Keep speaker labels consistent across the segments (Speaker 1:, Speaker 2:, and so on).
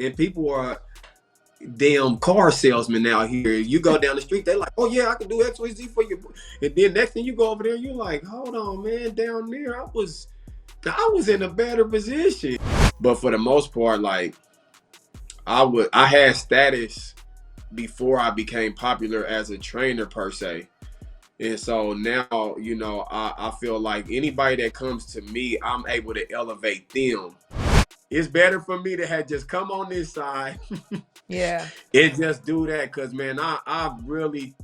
Speaker 1: And people are damn car salesmen out here. You go down the street, they're like, oh yeah, I can do X, Y, Z for you. And then next thing you go over there, you're like, hold on, man, down there, I was in a better position. But for the most part, like I had status before I became popular as a trainer per se. And so now, I feel like anybody that comes to me, I'm able to elevate them. It's better for me to have just come on this side
Speaker 2: Yeah.
Speaker 1: and just do that. Cause man, I really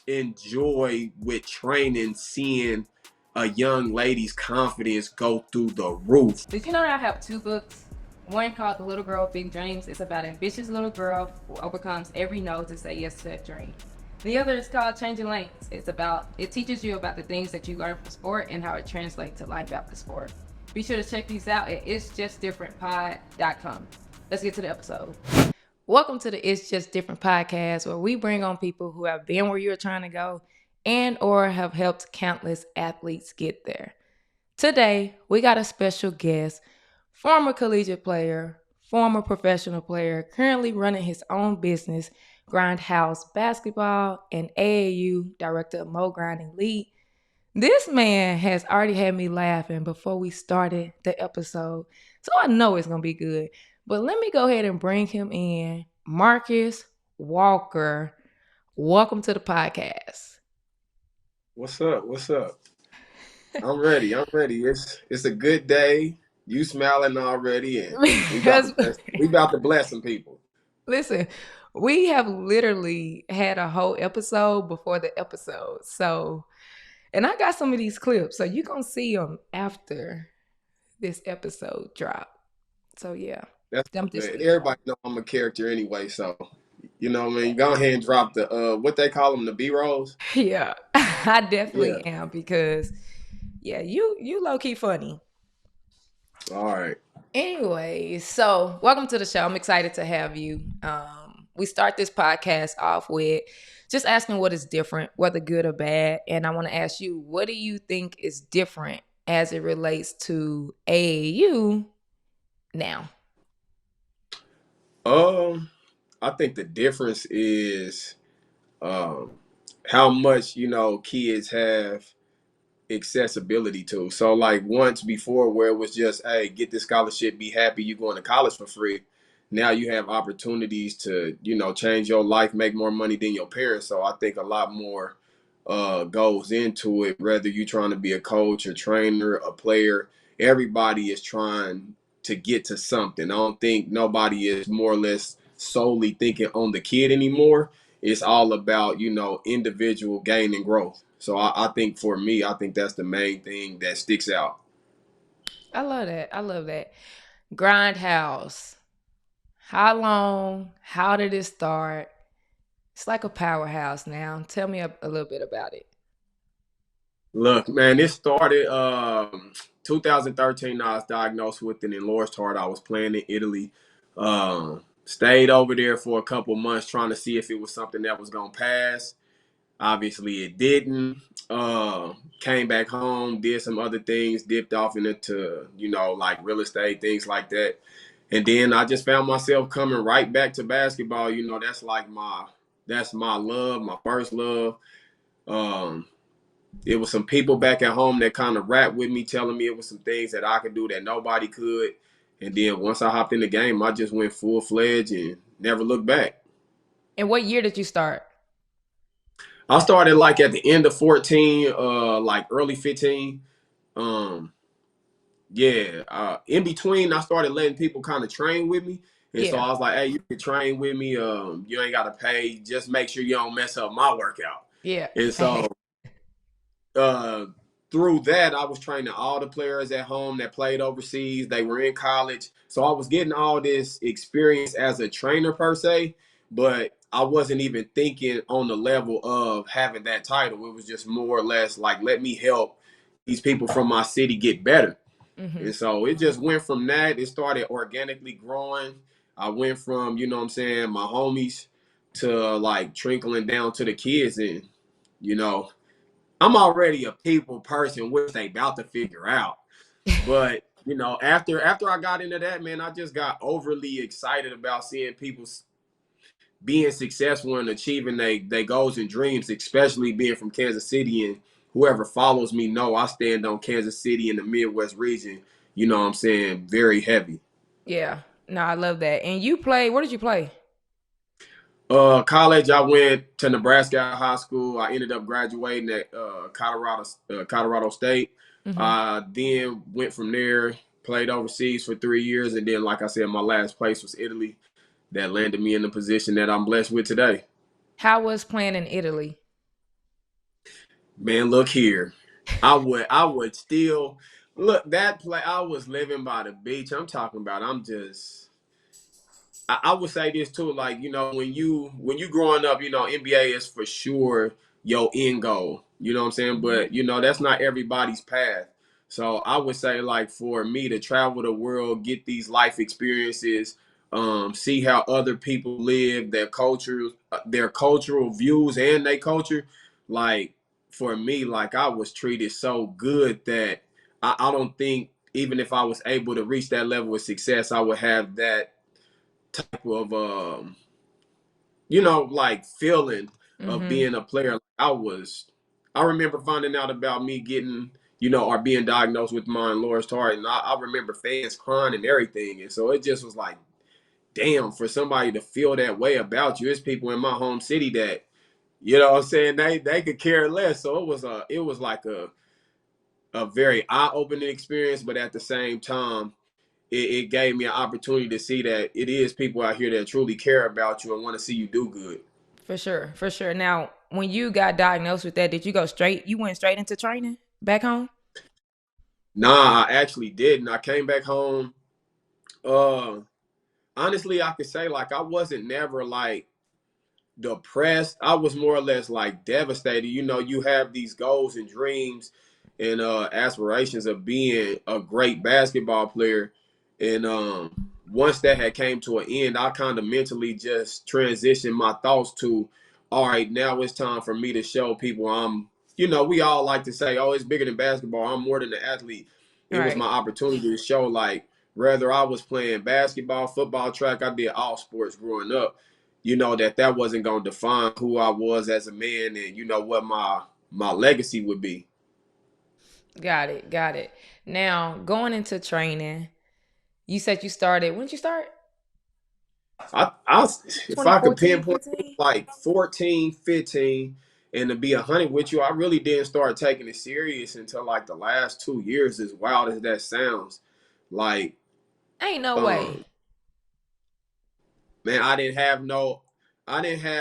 Speaker 1: enjoy with training seeing a young lady's confidence go through the roof.
Speaker 2: Did you know that I have 2 books? One called The Little Girl with Big Dreams. It's about an ambitious little girl who overcomes every no to say yes to that dream. The other is called Changing Lanes. It teaches you about the things that you learn from sport and how it translates to life after sport. Be sure to check these out at itsjustdifferentpod.com. Let's get to the episode. Welcome to the It's Just Different podcast, where we bring on people who have been where you're trying to go and or have helped countless athletes get there. Today, we got a special guest, former collegiate player, former professional player, currently running his own business, Grindhouse Basketball, and AAU Director of Mo Grinding League. This man has already had me laughing before we started the episode, so I know it's going to be good. But let me go ahead and bring him in. Marcus Walker, welcome to the podcast.
Speaker 1: What's up? I'm ready. It's a good day. You smiling already, and we about to bless some people.
Speaker 2: Listen, we have literally had a whole episode before the episode. So, and I got some of these clips, so you're going to see them after this episode drop. So, yeah.
Speaker 1: Everybody know I'm a character anyway, so, you know what I mean? Go ahead and drop the, what they call them, the B-rolls.
Speaker 2: Yeah, I definitely am because, you low-key funny.
Speaker 1: All right.
Speaker 2: Anyway, so welcome to the show. I'm excited to have you. We start this podcast off with just asking what is different, whether good or bad. And I want to ask you, what do you think is different as it relates to AAU now?
Speaker 1: I think the difference is how much, kids have accessibility to. So like once before where it was just, hey, get this scholarship, be happy, you going to college for free. Now you have opportunities to, change your life, make more money than your parents. So I think a lot more goes into it, whether you're trying to be a coach, a trainer, a player. Everybody is trying to get to something. I don't think nobody is more or less solely thinking on the kid anymore. It's all about, individual gain and growth. So I think for me, I think that's the main thing that sticks out.
Speaker 2: I love that. Grindhouse. How long? How did it start? It's like a powerhouse now. Tell me a little bit about it.
Speaker 1: Look, man, it started 2013. I was diagnosed with an enlarged heart. I was playing in Italy. Stayed over there for a couple months trying to see if it was something that was going to pass. Obviously, it didn't. Came back home, did some other things, dipped off into, like real estate, things like that. And then I just found myself coming right back to basketball. That's my love, my first love. It was some people back at home that kind of rapped with me, telling me it was some things that I could do that nobody could. And then once I hopped in the game, I just went full-fledged and never looked back.
Speaker 2: And what year did you start?
Speaker 1: I started like at the end of 14, like early 15. In between, I started letting people kind of train with me. And so I was like, hey, you can train with me. You ain't got to pay. Just make sure you don't mess up my workout.
Speaker 2: Yeah.
Speaker 1: And so through that, I was training all the players at home that played overseas. They were in college. So I was getting all this experience as a trainer per se, but I wasn't even thinking on the level of having that title. It was just more or less like, let me help these people from my city get better. Mm-hmm. And so it just went from that. It started organically growing. I went from, my homies to like trickling down to the kids. And, I'm already a people person, which they about to figure out. But you know, after I got into that, man, I just got overly excited about seeing people being successful and achieving they goals and dreams, especially being from Kansas City. And whoever follows me know I stand on Kansas City in the Midwest region, you know what I'm saying, very heavy.
Speaker 3: Yeah. No, I love that. And you play, where did you play?
Speaker 1: College, I went to Nebraska High School. I ended up graduating at Colorado State.
Speaker 3: Hmm.
Speaker 1: Then went from there, played overseas for 3 years, and then, like I said, my last place was Italy. That landed me in the position that I'm blessed with today.
Speaker 3: How was playing in Italy?
Speaker 1: Man, look here. I would still look that play. I was living by the beach. I'm talking about. I would say this too, like, you know, when you growing up, you know, NBA is for sure your end goal. You know what I'm saying?
Speaker 3: Hmm.
Speaker 1: But you know, that's not everybody's path. So I would say, like, for me to travel the world, get these life experiences, see how other people live, their cultural views and their culture, like, for me, like, I was treated so good that I don't think even if I was able to reach that level of success, I would have that type of like feeling of
Speaker 3: Hmm.
Speaker 1: being a player. I remember finding out about me getting, or being diagnosed with mine Lawrence Tart, and I remember fans crying and everything. And so it just was like, damn, for somebody to feel that way about you. It's people in my home city that, you know what I'm saying, they could care less. So it was like a very eye-opening experience, but at the same time, it gave me an opportunity to see that it is people out here that truly care about you and want to see you do good.
Speaker 3: For sure, for sure. Now, when you got diagnosed with that, did you go straight? You went straight into training back home?
Speaker 1: Nah, I actually didn't. I came back home. Uh, Honestly, I could say, like, I wasn't never like depressed. I was more or less like devastated. You know, you have these goals and dreams and aspirations of being a great basketball player. And once that had came to an end, I kind of mentally just transitioned my thoughts to, all right, now it's time for me to show people we all like to say, oh, it's bigger than basketball. I'm more than an athlete. It was my
Speaker 3: Right.
Speaker 1: opportunity to show, like, whether I was playing basketball, football, track, I did all sports growing up, that wasn't going to define who I was as a man, and what my legacy would be.
Speaker 3: Got it. Got it. Now, going into training, you said you started, when did you start?
Speaker 1: I if I could
Speaker 3: 2014,
Speaker 1: pinpoint it,
Speaker 3: 15?
Speaker 1: like 14, 15, and to be 100 with you, I really didn't start taking it serious until like the last 2 years, as wild as that sounds. Like,
Speaker 3: Ain't no way.
Speaker 1: um, man, I didn't have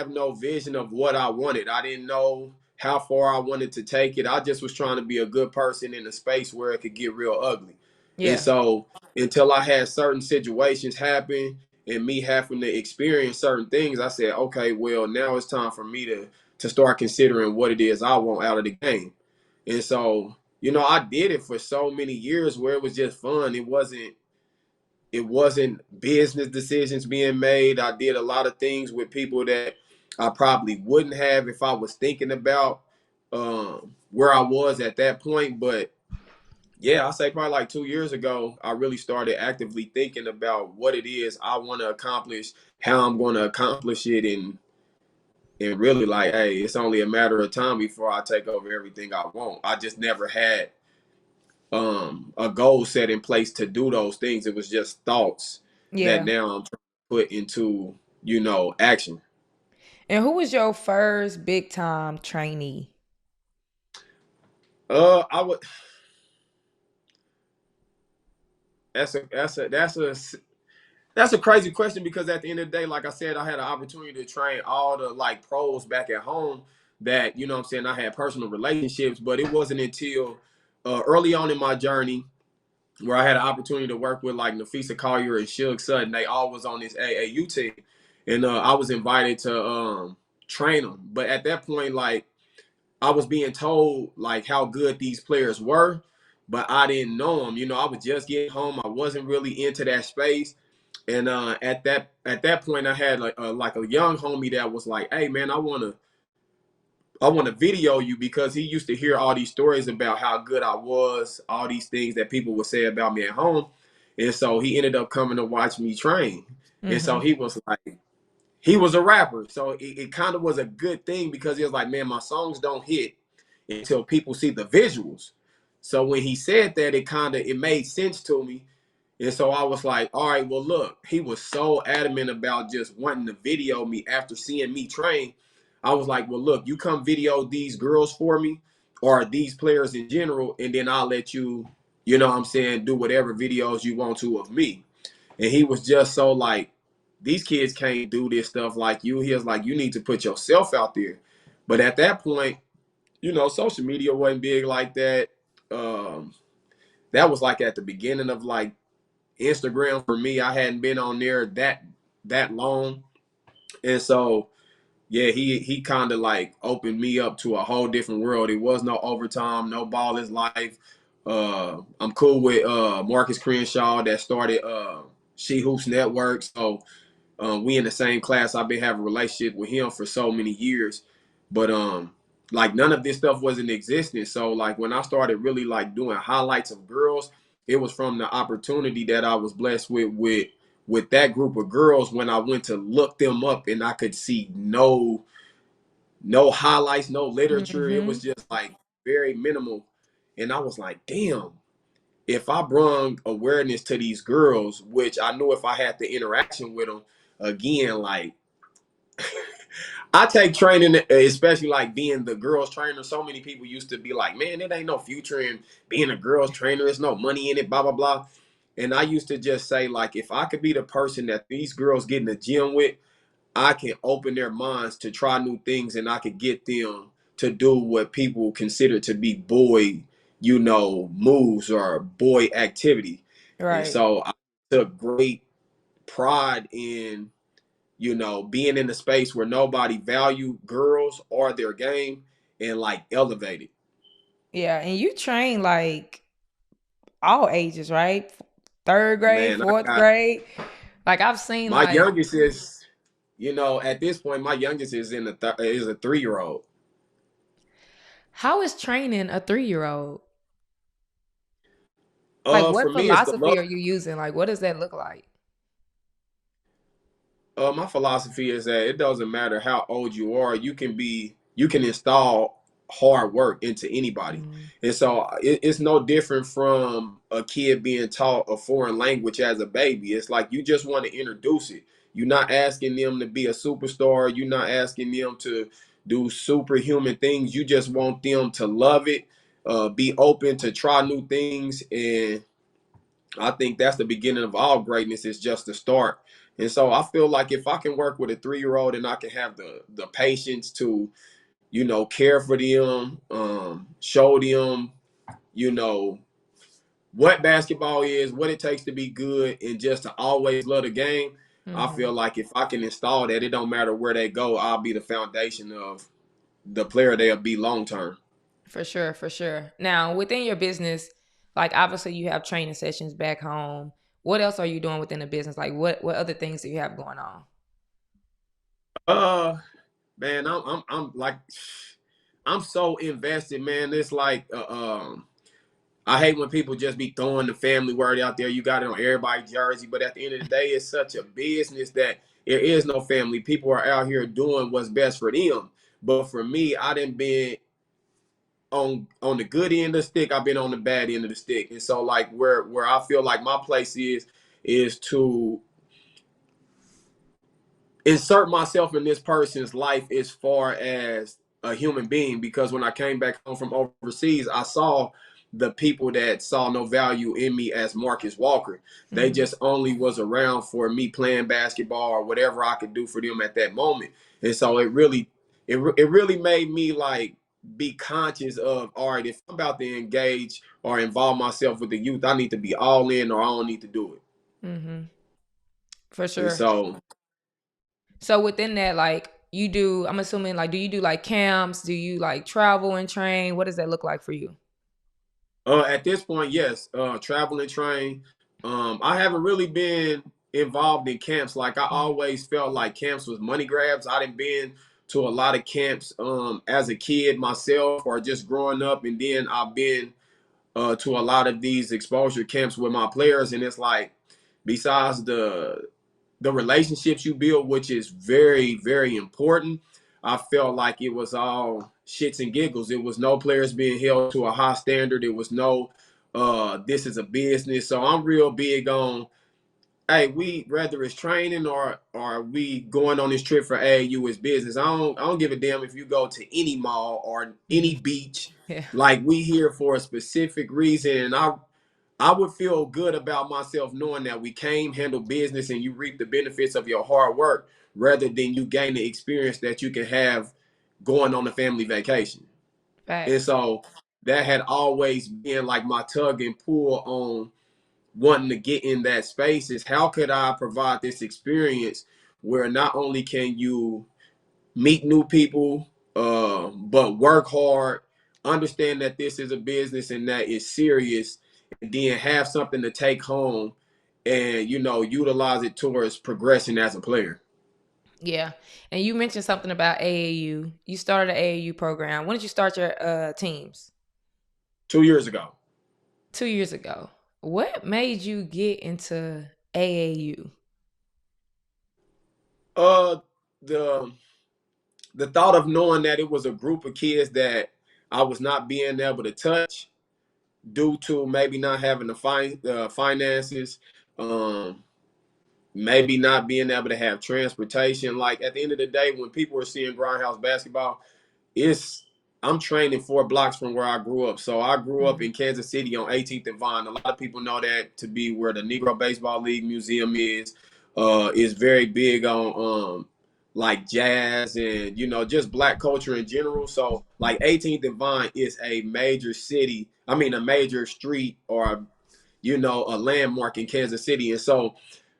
Speaker 1: no vision of what I wanted. I didn't know how far I wanted to take it. I just was trying to be a good person in a space where it could get real ugly. And
Speaker 3: Yeah.
Speaker 1: so until I had certain situations happen and me having to experience certain things, I said, okay, well, now it's time for me to start considering what it is I want out of the game. And so, I did it for so many years where it was just fun. It wasn't business decisions being made. I did a lot of things with people that I probably wouldn't have if I was thinking about where I was at that point. But yeah, I say probably like 2 years ago, I really started actively thinking about what it is I want to accomplish, how I'm going to accomplish it, and really, like, hey, it's only a matter of time before I take over everything I want. I just never had a goal set in place to do those things. It was just thoughts that
Speaker 3: Yeah.
Speaker 1: now I'm trying to put into action.
Speaker 3: And who was your first big time trainee?
Speaker 1: I would. That's a crazy question, because at the end of the day, like I said, I had an opportunity to train all the, like, pros back at home that, what I'm saying, I had personal relationships. But it wasn't until early on in my journey where I had an opportunity to work with, like, Nafisa Collier and Sug Sutton. They all was on this AAU team, and I was invited to train them. But at that point, like, I was being told, like, how good these players were, but I didn't know them. I was just getting home. I wasn't really into that space. And at that point, I had like a young homie that was like, "Hey, man, I want to video you, because he used to hear all these stories about how good I was, all these things that people would say about me at home. And so he ended up coming to watch me train. And so
Speaker 3: Mm-hmm.
Speaker 1: he was like, he was a rapper. So it kind of was a good thing, because he was like, man, my songs don't hit until people see the visuals. So when he said that, it made sense to me. And so I was like, all right, well, look, he was so adamant about just wanting to video me after seeing me train. I was like, well, look, you come video these girls for me, or these players in general, and then I'll let you, you know what I'm saying, do whatever videos you want to of me. And he was just so like, these kids can't do this stuff like you. He was like, you need to put yourself out there. But at that point, you know, social media wasn't big like that. Um, that was like at the beginning of like Instagram for me. I hadn't been on there that long. And so yeah, he kind of like opened me up to a whole different world. It was no overtime, no ball is life. I'm cool with Marcus Crenshaw that started She Hoops Network. So we in the same class. I've been having a relationship with him for so many years, but like none of this stuff was in existence. So like when I started really like doing highlights of girls, it was from the opportunity that I was blessed with that group of girls. When I went to look them up, and I could see no highlights, no literature. It
Speaker 3: Mm-hmm.
Speaker 1: was just like very minimal, and I was like, damn. If I brung awareness to these girls, which I knew if I had the interaction with them again, like I take training, especially like being the girls trainer. So many people used to be like, man, it ain't no future in being a girls trainer. There's no money in it, blah, blah, blah. And I used to just say, like, if I could be the person that these girls get in the gym with, I can open their minds to try new things, and I could get them to do what people consider to be boy, you know, moves or boy activity. And
Speaker 3: Right.
Speaker 1: so I took great pride in, you know, being in a space where nobody value girls or their game, and like elevate it.
Speaker 3: Yeah, and you train like all ages, right? Third grade,
Speaker 1: Man, I
Speaker 3: fourth
Speaker 1: got
Speaker 3: grade. Like I've seen
Speaker 1: my
Speaker 3: like
Speaker 1: youngest is, you know, at this point, my youngest is is a 3-year old.
Speaker 3: how is training a 3-year-old? Like
Speaker 1: For
Speaker 3: what
Speaker 1: me, it's the
Speaker 3: philosophy are
Speaker 1: love.
Speaker 3: you using? Like what does that look like?
Speaker 1: My philosophy is that it doesn't matter how old you are. You can install hard work into anybody.
Speaker 3: Mm,
Speaker 1: And so it's no different from a kid being taught a foreign language as a baby. It's like you just want to introduce it. You're not asking them to be a superstar. You're not asking them to do superhuman things. You just want them to love it, be open to try new things. And I think that's the beginning of all greatness, is just the start. And so I feel like if I can work with a 3-year old, and I can have the patience to, you know, care for them, show them, you know, what basketball is, what it takes to be good, and just to always love the game. I
Speaker 3: mm-hmm.
Speaker 1: feel like if I can install that, it don't matter where they go, I'll be the foundation of the player they'll be long term.
Speaker 3: For sure, for sure. Now, within your business, like obviously you have training sessions back home. What else are you doing within the business? Like what other things do you have going on?
Speaker 1: Uh Man, I'm like, I'm so invested, man. It's like I hate when people just be throwing the family word out there. You got it on everybody's jersey, but at the end of the day, it's such a business that there is no family. People are out here doing what's best for them. But for me, I didn't been on the good end of the stick. I've been on the bad end of the stick, and so like where I feel like my place is to insert myself in this person's life as far as a human being, because when I came back home from overseas, I saw the people that saw no value in me as Marcus Walker. They
Speaker 3: Mm-hmm.
Speaker 1: just only was around for me playing basketball or whatever I could do for them at that moment. And so it really made me like be conscious of, all right, if I'm about to engage or involve myself with the youth, I need to be all in, or I don't need to do it.
Speaker 3: Mm-hmm. For
Speaker 1: And
Speaker 3: sure.
Speaker 1: so
Speaker 3: So within that, like you do, I'm assuming like do you do like camps? Do you like travel and train? What does that look like for you?
Speaker 1: At this point, yes. Travel and train. I haven't really been involved in camps. Like I always felt like camps was money grabs. I didn't been to a lot of camps as a kid myself, or just growing up, and then I've been to a lot of these exposure camps with my players, and it's like, besides the relationships you build, which is very, very important, I felt like it was all shits and giggles. It was no players being held to a high standard. It was no, this is a business. So I'm real big on, hey, we, whether it's training or we going on this trip for AAU is business. I don't give a damn if you go to any mall or any
Speaker 3: Mhm.
Speaker 1: beach.
Speaker 3: Yeah.
Speaker 1: Like, we here for a specific reason, and I would feel good about myself knowing that we came, handle business, and you reap the benefits of your hard work, rather than you gain the experience that you can have going on a family vacation. And
Speaker 3: Facts.
Speaker 1: so that had always been like my tug and pull on wanting to get in that space, is how could I provide this experience where not only can you meet new people, but work hard, understand that this is a business and that it's serious, and then have something to take home and, utilize it towards progressing as a player.
Speaker 3: Yeah. And you mentioned something about AAU. You started an AAU program. When did you start your teams?
Speaker 1: 2 years ago.
Speaker 3: 2 years ago. What made you get into AAU?
Speaker 1: Uh, the the thought of knowing that it was a group of kids that I was not being able to touch due to maybe not having the finances, um, maybe not being able to have transportation. Like, at the end of the day, when people are seeing Grindhouse Basketball, it's I'm training 4 blocks from where I grew up. So I grew up
Speaker 3: Mhm.
Speaker 1: in Kansas City on 18th and Vine. A lot of people know that to be where the Negro Baseball League Museum is. Is very big on like jazz and just black culture in general. So like 18th and Vine is a major city. I mean, a major street, or a landmark in Kansas City. And so,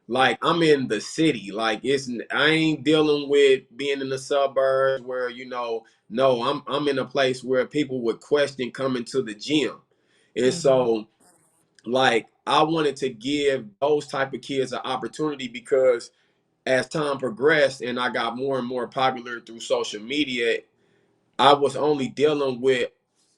Speaker 1: like, I'm in the city. Like, I ain't dealing with being in the suburbs where, no, I'm in a place where people would question coming to the gym. And
Speaker 3: Mhm.
Speaker 1: so, like, I wanted to give those type of kids an opportunity, because as time progressed and I got more and more popular through social media, I was only dealing with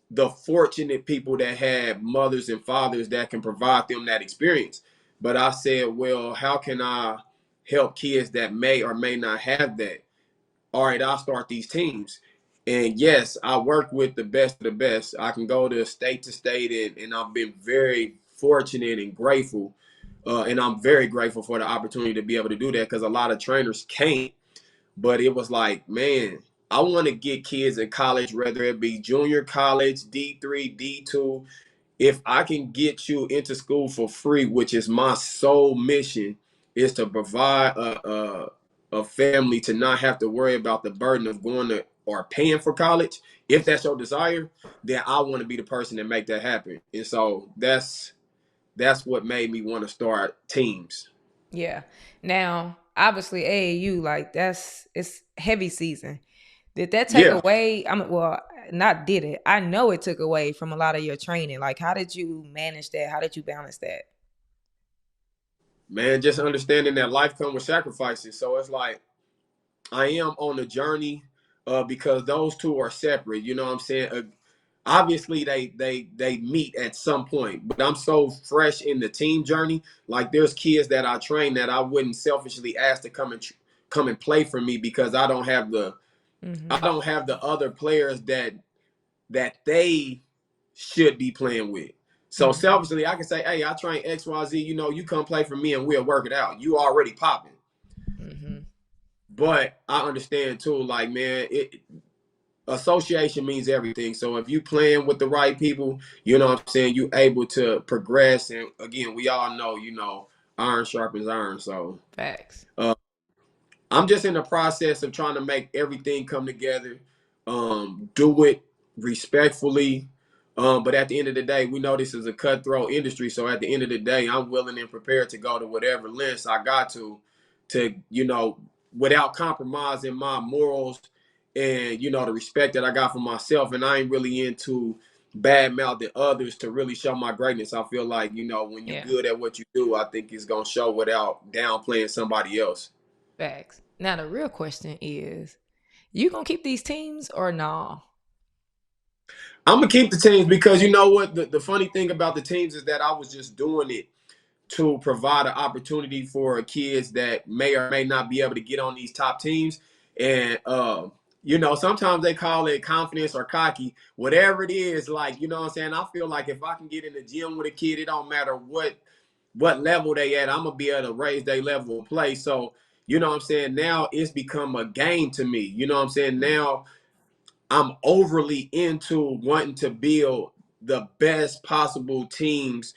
Speaker 1: the fortunate people that had mothers and fathers that can provide them that experience. But I said, well, how can I help kids that may or may not have that? All right, I'll start these teams. And yes, I work with the best of the best. I can go to state, and I've been very fortunate and grateful. And I'm very grateful for the opportunity to be able to do that, because a lot of trainers can't. But it was like, man, I want to get kids in college, whether it be junior college, D3, D2. If I can get you into school for free, which is my sole mission, is to provide a family to not have to worry about the burden of going to or paying for college. If that's your desire, then I want to be the person that make that happen. And so that's what made me want to start teams.
Speaker 3: Yeah. Now, obviously AAU, like it's heavy season. Did that take
Speaker 1: Yeah,
Speaker 3: away? I mean, well, not did it. I know it took away from a lot of your training. Like, how did you manage that? How did you balance that?
Speaker 1: man, just understanding that life comes with sacrifices. So it's like, I am on a journey, because those two are separate. You know what I'm saying? Obviously, they meet at some point, but I'm so fresh in the team journey. Like, there's kids that I train that I wouldn't selfishly ask to come and play for me, because I
Speaker 3: Mm-hmm.
Speaker 1: don't have the other players that they should be playing with. So
Speaker 3: Mm-hmm.
Speaker 1: selfishly, I can say, hey, I train XYZ. You come play for me and we'll work it out. You already popping.
Speaker 3: Mm-hmm.
Speaker 1: But I understand too, like, man, association means everything. So if you playing with the right people, you know what I'm saying, you able to progress. And again, we all know, iron sharpens iron. So
Speaker 3: Facts.
Speaker 1: uh, I'm just in the process of trying to make everything come together, do it respectfully. But at the end of the day, we know this is a cutthroat industry. So at the end of the day, I'm willing and prepared to go to whatever lengths I got to, without compromising my morals and, the respect that I got for myself. And I ain't really into bad mouthing others to really show my greatness. I feel like, when you
Speaker 3: Yeah.
Speaker 1: good at what you do, I think it's going to show without downplaying somebody else.
Speaker 3: Facts. Now the real question is, You gonna keep these teams or no?
Speaker 1: I'm gonna keep the teams because you know what? The funny thing about the teams is that I was just doing it to provide an opportunity for kids that may or may not be able to get on these top teams. And you know, sometimes they call it confidence or cocky, whatever it is. Like, you know what I'm saying? I feel like if I can get in the gym with a kid, it don't matter what level they at, I'm gonna be able to raise their level of play. So, you know what I'm saying? Now it's become a game to me. You know what I'm saying? Now I'm overly into wanting to build the best possible teams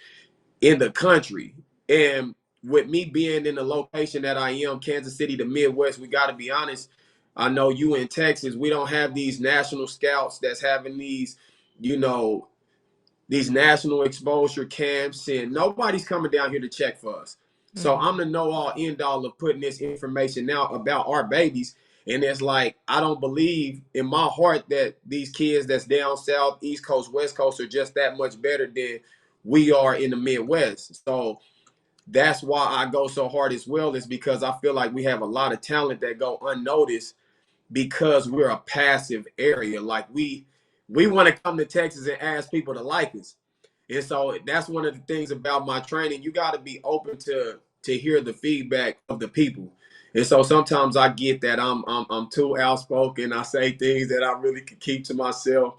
Speaker 1: in the country. And with me being in the location that I am, Kansas City, the Midwest, we got to be honest. I know you in Texas, we don't have these national scouts that's having these, you know, these national exposure camps, and nobody's coming down here to check for us. So I'm the know all end all of putting this information out about our babies. And it's like, I don't believe in my heart that these kids that's down south, East Coast, West Coast are just that much better than we are in the Midwest. So that's why I go so hard as well, is because I feel like we have a lot of talent that go unnoticed because we're a passive area. Like we want to come to Texas and ask people to like us. And so that's one of the things about my training. You got to be open to hear the feedback of the people. And so sometimes I get that I'm too outspoken. I say things that I really could keep to myself.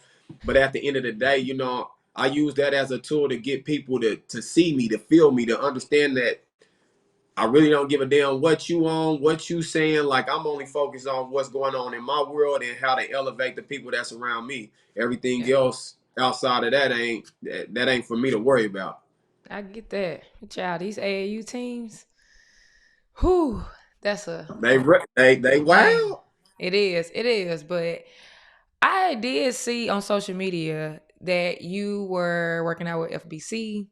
Speaker 1: But at the end of the day, you know, I use that as a tool to get people to see me, to feel me, to understand that I really don't give a damn what you on, what you saying. Like, I'm only focused on what's going on in my world and how to elevate the people that's around me. Everything
Speaker 3: Yeah,
Speaker 1: else outside of that ain't for me to worry about.
Speaker 3: I get that. Child, these AAU teams, whew, that's
Speaker 1: They
Speaker 3: a
Speaker 1: they
Speaker 3: man.
Speaker 1: wow.
Speaker 3: It is, it is. But I did see on social media that you were working out with FBC.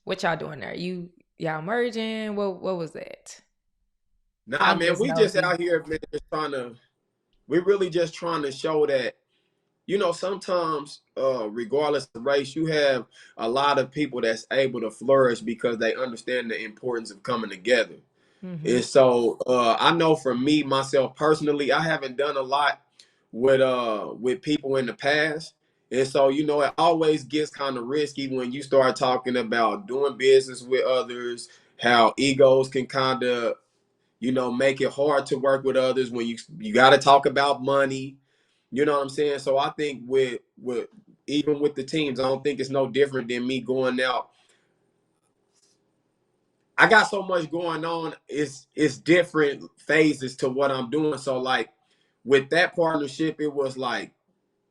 Speaker 3: What y'all doing there? Y'all merging? What was that?
Speaker 1: Nah,
Speaker 3: I'm
Speaker 1: man,
Speaker 3: just
Speaker 1: we just
Speaker 3: nosy.
Speaker 1: out here, man, just trying to. We really just trying to show that, you know, sometimes, regardless of race, you have a lot of people that's able to flourish because they understand the importance of coming together.
Speaker 3: Mm-hmm.
Speaker 1: And so I know for me, myself personally, I haven't done a lot with people in the past. And so, you know, it always gets kind of risky when you start talking about doing business with others, how egos can kind of, you know, make it hard to work with others when you got to talk about money. You know what I'm saying? So I think with even with the teams, I don't think it's no different than me going out. I got so much going on. It's different phases to what I'm doing. So like with that partnership, it was like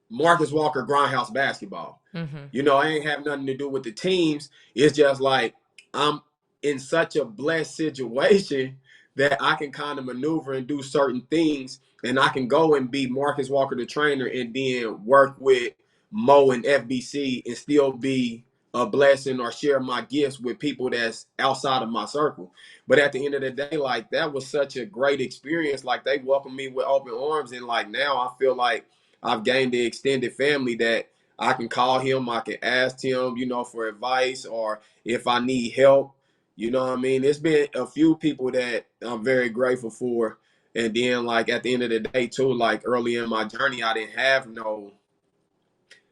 Speaker 1: Marcus Walker Grindhouse Basketball.
Speaker 3: Mm-hmm.
Speaker 1: You know, I ain't have nothing to do with the teams. It's just like I'm in such a blessed situation that I can kind of maneuver and do certain things, and I can go and be Marcus Walker the trainer, and then work with Mo and FBC and still be a blessing or share my gifts with people that's outside of my circle. But at the end of the day, like that was such a great experience. Like they welcomed me with open arms, and like now I feel like I've gained the extended family that I can call him, I can ask him, you know, for advice or if I need help. You know what I mean? It's been a few people that I'm very grateful for. And then like at the end of the day too, like early in my journey, I didn't have no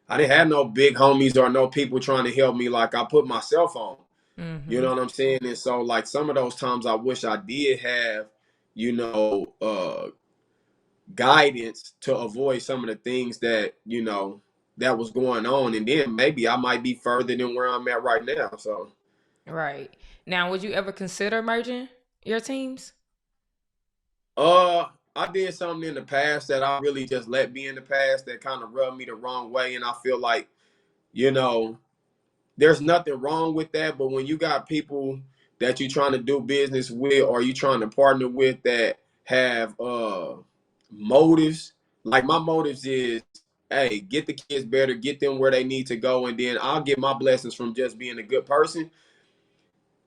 Speaker 1: big homies or no people trying to help me like I put myself on. You
Speaker 3: Mm-hmm.
Speaker 1: know what I'm saying? And so like some of those times I wish I did have, you know, guidance to avoid some of the things that, you know, that was going on. And then maybe I might be further than where I'm at right now. So
Speaker 3: Right. Now, would you ever consider merging your teams?
Speaker 1: uh I did something in the past that I really just let be in the past that kind of rubbed me the wrong way. And I feel like, you know, there's nothing wrong with that. But when you got people that you're trying to do business with or you trying to partner with that have motives, like my motives is, hey, get the kids better, get them where they need to go, and then I'll get my blessings from just being a good person.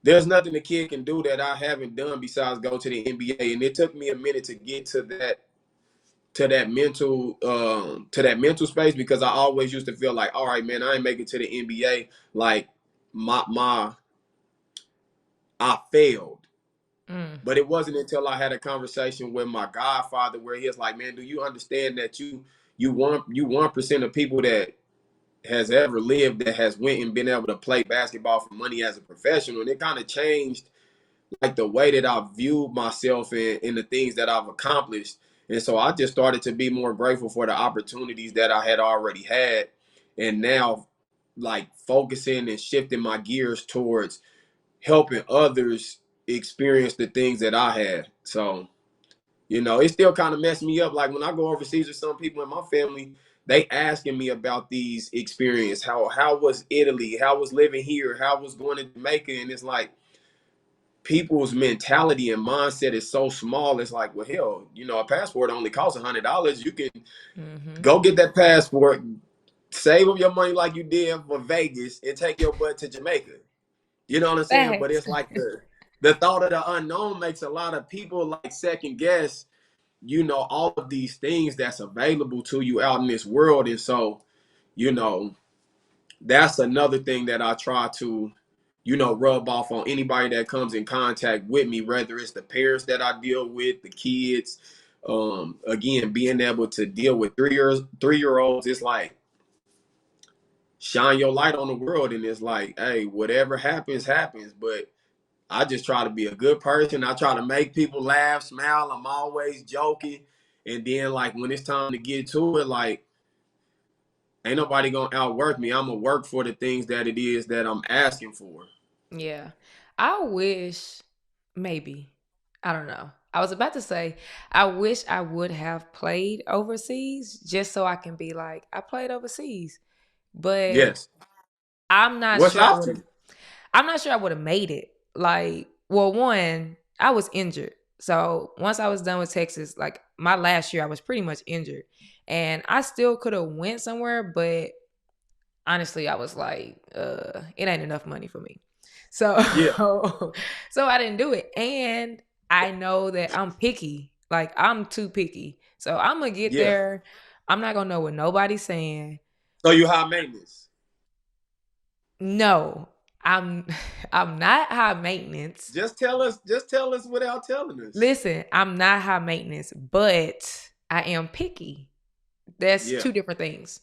Speaker 1: There's nothing the kid can do that I haven't done besides go to the NBA. And it took me a minute to get to that mental space because I always used to feel like, all right, man, I ain't make it to the NBA. Like my I failed.
Speaker 3: Mm.
Speaker 1: But it wasn't until I had a conversation with my godfather where he was like, "Man, do you understand that you 1% of people that has ever lived that has went and been able to play basketball for money as a professional?" And it kind of changed like the way that I viewed myself and the things that I've accomplished. And so I just started to be more grateful for the opportunities that I had already had. And now like focusing and shifting my gears towards helping others experience the things that I had. So, it still kind of messed me up. Like when I go overseas with some people in my family, they asking me about these experiences. How was Italy? How was living here? How was going to Jamaica? And it's like people's mentality and mindset is so small. It's like, well, hell, a passport only costs $100. You can
Speaker 3: Mm-hmm.
Speaker 1: go get that passport, save up your money like you did for Vegas, and take your butt to Jamaica. You know what I'm saying? But
Speaker 3: Facts.
Speaker 1: it's like the thought of the unknown makes a lot of people like second guess, all of these things that's available to you out in this world. And so, you know, that's another thing that I try to, rub off on anybody that comes in contact with me, whether it's the parents that I deal with, the kids. Again, being able to deal with 3-year olds, it's like shine your light on the world, and it's like, hey, whatever happens, happens. But I just try to be a good person. I try to make people laugh, smile. I'm always joking. And then like when it's time to get to it, like ain't nobody gonna outwork me. I'm gonna work for the things that it is that I'm asking for.
Speaker 3: Yeah. I wish maybe. I don't know. I was about to say I wish I would have played overseas just so I can be like, I played overseas. But
Speaker 1: Yes.
Speaker 3: I'm not
Speaker 1: What's
Speaker 3: sure I
Speaker 1: out
Speaker 3: would
Speaker 1: to?
Speaker 3: have I'm not sure I would have made it. Like, well, one, I was injured. So once I was done with Texas, like my last year, I was pretty much injured. And I still could have went somewhere, but honestly, I was like, it ain't enough money for me. So
Speaker 1: Yeah.
Speaker 3: so I didn't do it. And I know that I'm picky. Like I'm too picky. So I'm gonna get
Speaker 1: Yeah.
Speaker 3: there. I'm not gonna know what nobody's saying.
Speaker 1: So you high maintenance.
Speaker 3: No, I'm I'm not high maintenance.
Speaker 1: Just tell us without telling us.
Speaker 3: Listen, I'm not high maintenance, but I am picky. That's
Speaker 1: Yeah.
Speaker 3: two different things.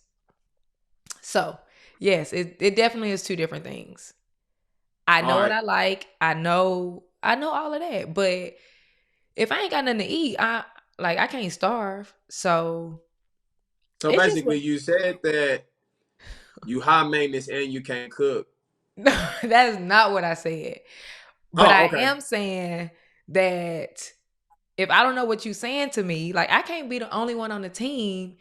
Speaker 3: So, yes, it definitely is two different things. I
Speaker 1: All
Speaker 3: know what
Speaker 1: right.
Speaker 3: I like. I know all of that. But if I ain't got nothing to eat, I can't starve. So
Speaker 1: So
Speaker 3: it's just
Speaker 1: basically
Speaker 3: what
Speaker 1: you said that you high maintenance and you can't cook.
Speaker 3: no, that is not what I said. But
Speaker 1: Oh,
Speaker 3: I
Speaker 1: okay.
Speaker 3: am saying that if I don't know what you saying to me, like I can't be the only one on the team.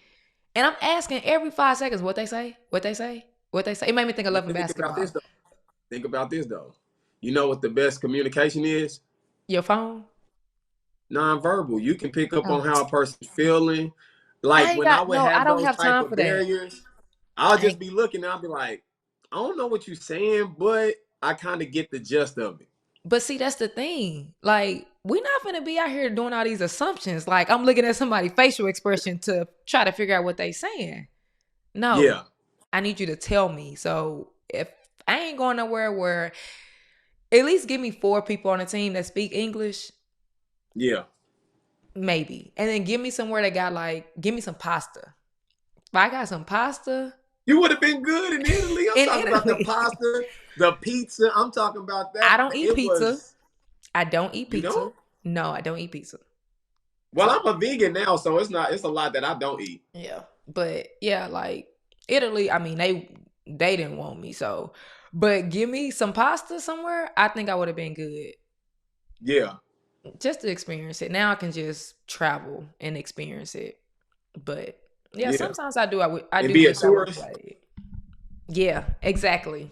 Speaker 3: And I'm asking every 5 seconds what they say, what they say, what they say. It made me think of Love
Speaker 1: But
Speaker 3: and
Speaker 1: think about this
Speaker 3: Basketball.
Speaker 1: though. Think about this though. You know what the best communication is?
Speaker 3: Your phone?
Speaker 1: Nonverbal. You can pick up
Speaker 3: Oh.
Speaker 1: on how a person's feeling.
Speaker 3: I
Speaker 1: Like
Speaker 3: ain't
Speaker 1: when I
Speaker 3: got
Speaker 1: would
Speaker 3: no, I
Speaker 1: have
Speaker 3: don't
Speaker 1: those
Speaker 3: have
Speaker 1: type
Speaker 3: time
Speaker 1: of
Speaker 3: for that.
Speaker 1: barriers, I'll
Speaker 3: I
Speaker 1: just
Speaker 3: ain't,
Speaker 1: be looking and I'll be like, I don't know what you're saying, but I kind of get the gist of it.
Speaker 3: but see, that's the thing. Like, we not gonna be out here doing all these assumptions. Like, I'm looking at somebody's facial expression to try to figure out what they saying. No,
Speaker 1: Yeah,
Speaker 3: I need you to tell me. So if I ain't going nowhere where at least give me 4 people on the team that speak English,
Speaker 1: yeah.
Speaker 3: maybe. And then give me somewhere that got like, give me some pasta. If I got some pasta
Speaker 1: You would have been good in Italy. I'm
Speaker 3: in
Speaker 1: talking about the
Speaker 3: Italy,
Speaker 1: pasta, the pizza. I'm talking about
Speaker 3: I
Speaker 1: that.
Speaker 3: don't eat
Speaker 1: It
Speaker 3: pizza.
Speaker 1: was,
Speaker 3: I don't eat
Speaker 1: you
Speaker 3: pizza.
Speaker 1: don't?
Speaker 3: No, I don't eat pizza.
Speaker 1: Well,
Speaker 3: So
Speaker 1: I'm a vegan now, so it's a lot that I don't eat.
Speaker 3: yeah, but yeah, like Italy. I mean, they didn't want me. So, but give me some pasta somewhere. I think I would have been good
Speaker 1: Yeah,
Speaker 3: just to experience it. Now I can just travel and experience it. But yeah,
Speaker 1: yeah.
Speaker 3: sometimes I
Speaker 1: And
Speaker 3: do
Speaker 1: be a
Speaker 3: wish I would have
Speaker 1: tourist.
Speaker 3: played. Yeah, exactly.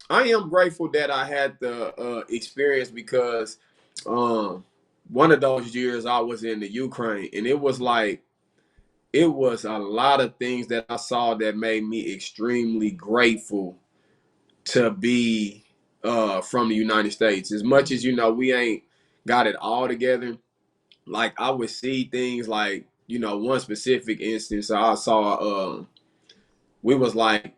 Speaker 1: I am grateful that I had the experience because um, one of those years I was in the Ukraine, and it was a lot of things that I saw that made me extremely grateful to be from the United States. As much as we ain't got it all together. Like I would see things like one specific instance I saw. We was like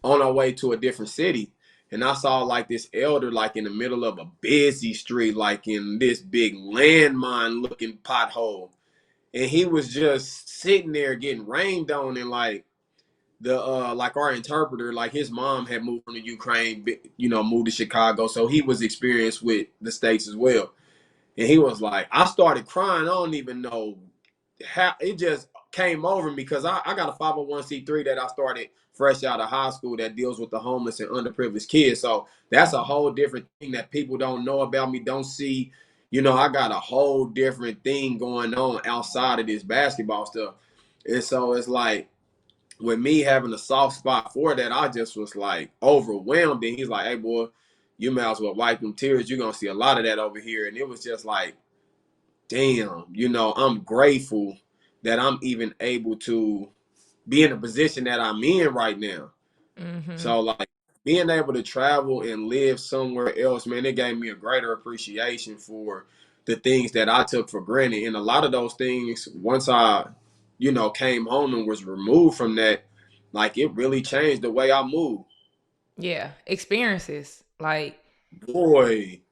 Speaker 1: on our way to a different city, and I saw like this elder like in the middle of a busy street, like in this big landmine looking pothole. And he was just sitting there getting rained on, and like the like our interpreter, like his mom had moved from the Ukraine, moved to Chicago, so he was experienced with the States as well. And he was like, I started crying. I don't even know how it just came over me, because I got a 501c3 that I started fresh out of high school that deals with the homeless and underprivileged kids. So that's a whole different thing that people don't know about me, don't see. I got a whole different thing going on outside of this basketball stuff. And so it's like, with me having a soft spot for that, I just was like overwhelmed. And he's like, hey, boy, you might as well wipe them tears. You're going to see a lot of that over here. And it was just like, damn, I'm grateful that I'm even able to be in the position that I'm in right now.
Speaker 3: Mm-hmm.
Speaker 1: So, like, being able to travel and live somewhere else, man, it gave me a greater appreciation for the things that I took for granted. And a lot of those things, once I, came home and was removed from that, like, it really changed the way I move.
Speaker 3: Yeah, experiences. Like,
Speaker 1: boy,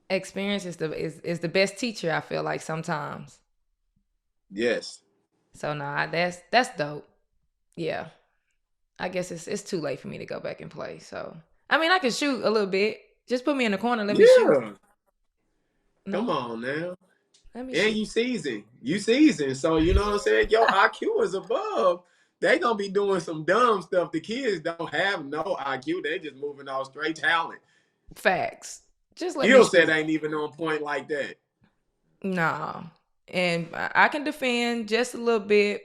Speaker 3: experience is the best teacher, I feel like sometimes.
Speaker 1: Yes.
Speaker 3: So nah, that's dope. Yeah. I guess it's too late for me to go back and play. So I mean, I can shoot a little bit. Just put me in the corner, let me shoot.
Speaker 1: No? Come on now.
Speaker 3: Let me
Speaker 1: And
Speaker 3: shoot.
Speaker 1: You seasoned. So you know what I'm saying? Your IQ is above. They gonna be doing some dumb stuff. The kids don't have no IQ. They just moving off straight talent.
Speaker 3: Facts. Just let
Speaker 1: Gil
Speaker 3: me shoot.
Speaker 1: said ain't even on point like that.
Speaker 3: Nah. And I can defend just a little bit,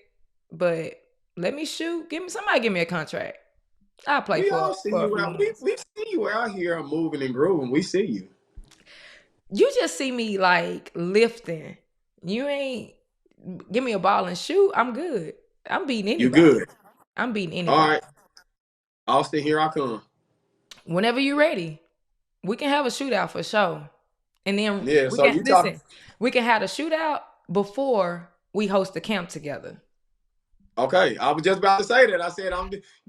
Speaker 3: but let me shoot. Somebody give me a contract. I'll play for a few months.
Speaker 1: We see you out here moving and grooving. We see you.
Speaker 3: You just see me like lifting. You ain't give me a ball and shoot. I'm good. I'm beating anybody.
Speaker 1: You good.
Speaker 3: I'm beating anybody.
Speaker 1: All right. Austin, here I come.
Speaker 3: Whenever you're ready, we can have a shootout for sure. And then we can have a shootout before we host the camp together.
Speaker 1: Okay, I was just about to say that. I said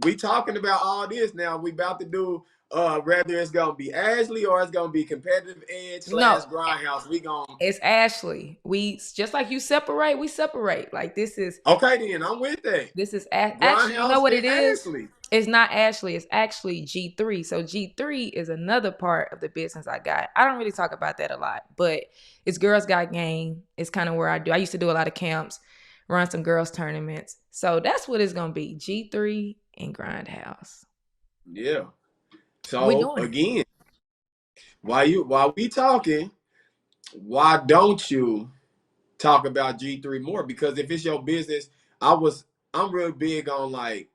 Speaker 1: we talking about all this now. We about to do whether it's gonna be Ashley or it's gonna be competitive edge / Grindhouse.
Speaker 3: It's Ashley. We just like you separate, we separate. Like this is
Speaker 1: okay. Then I'm with that.
Speaker 3: This is actually, you know what it is? Ashley. It's not Ashley. It's actually G3. So G3 is another part of the business I got. I don't really talk about that a lot, but it's Girls Got Game. It's kind of where I used to do a lot of camps, run some girls tournaments. So that's what it's gonna be. G3 and Grindhouse.
Speaker 1: Yeah. So again, while we talking, why don't you talk about G3 more? Because if it's your business, I'm real big on like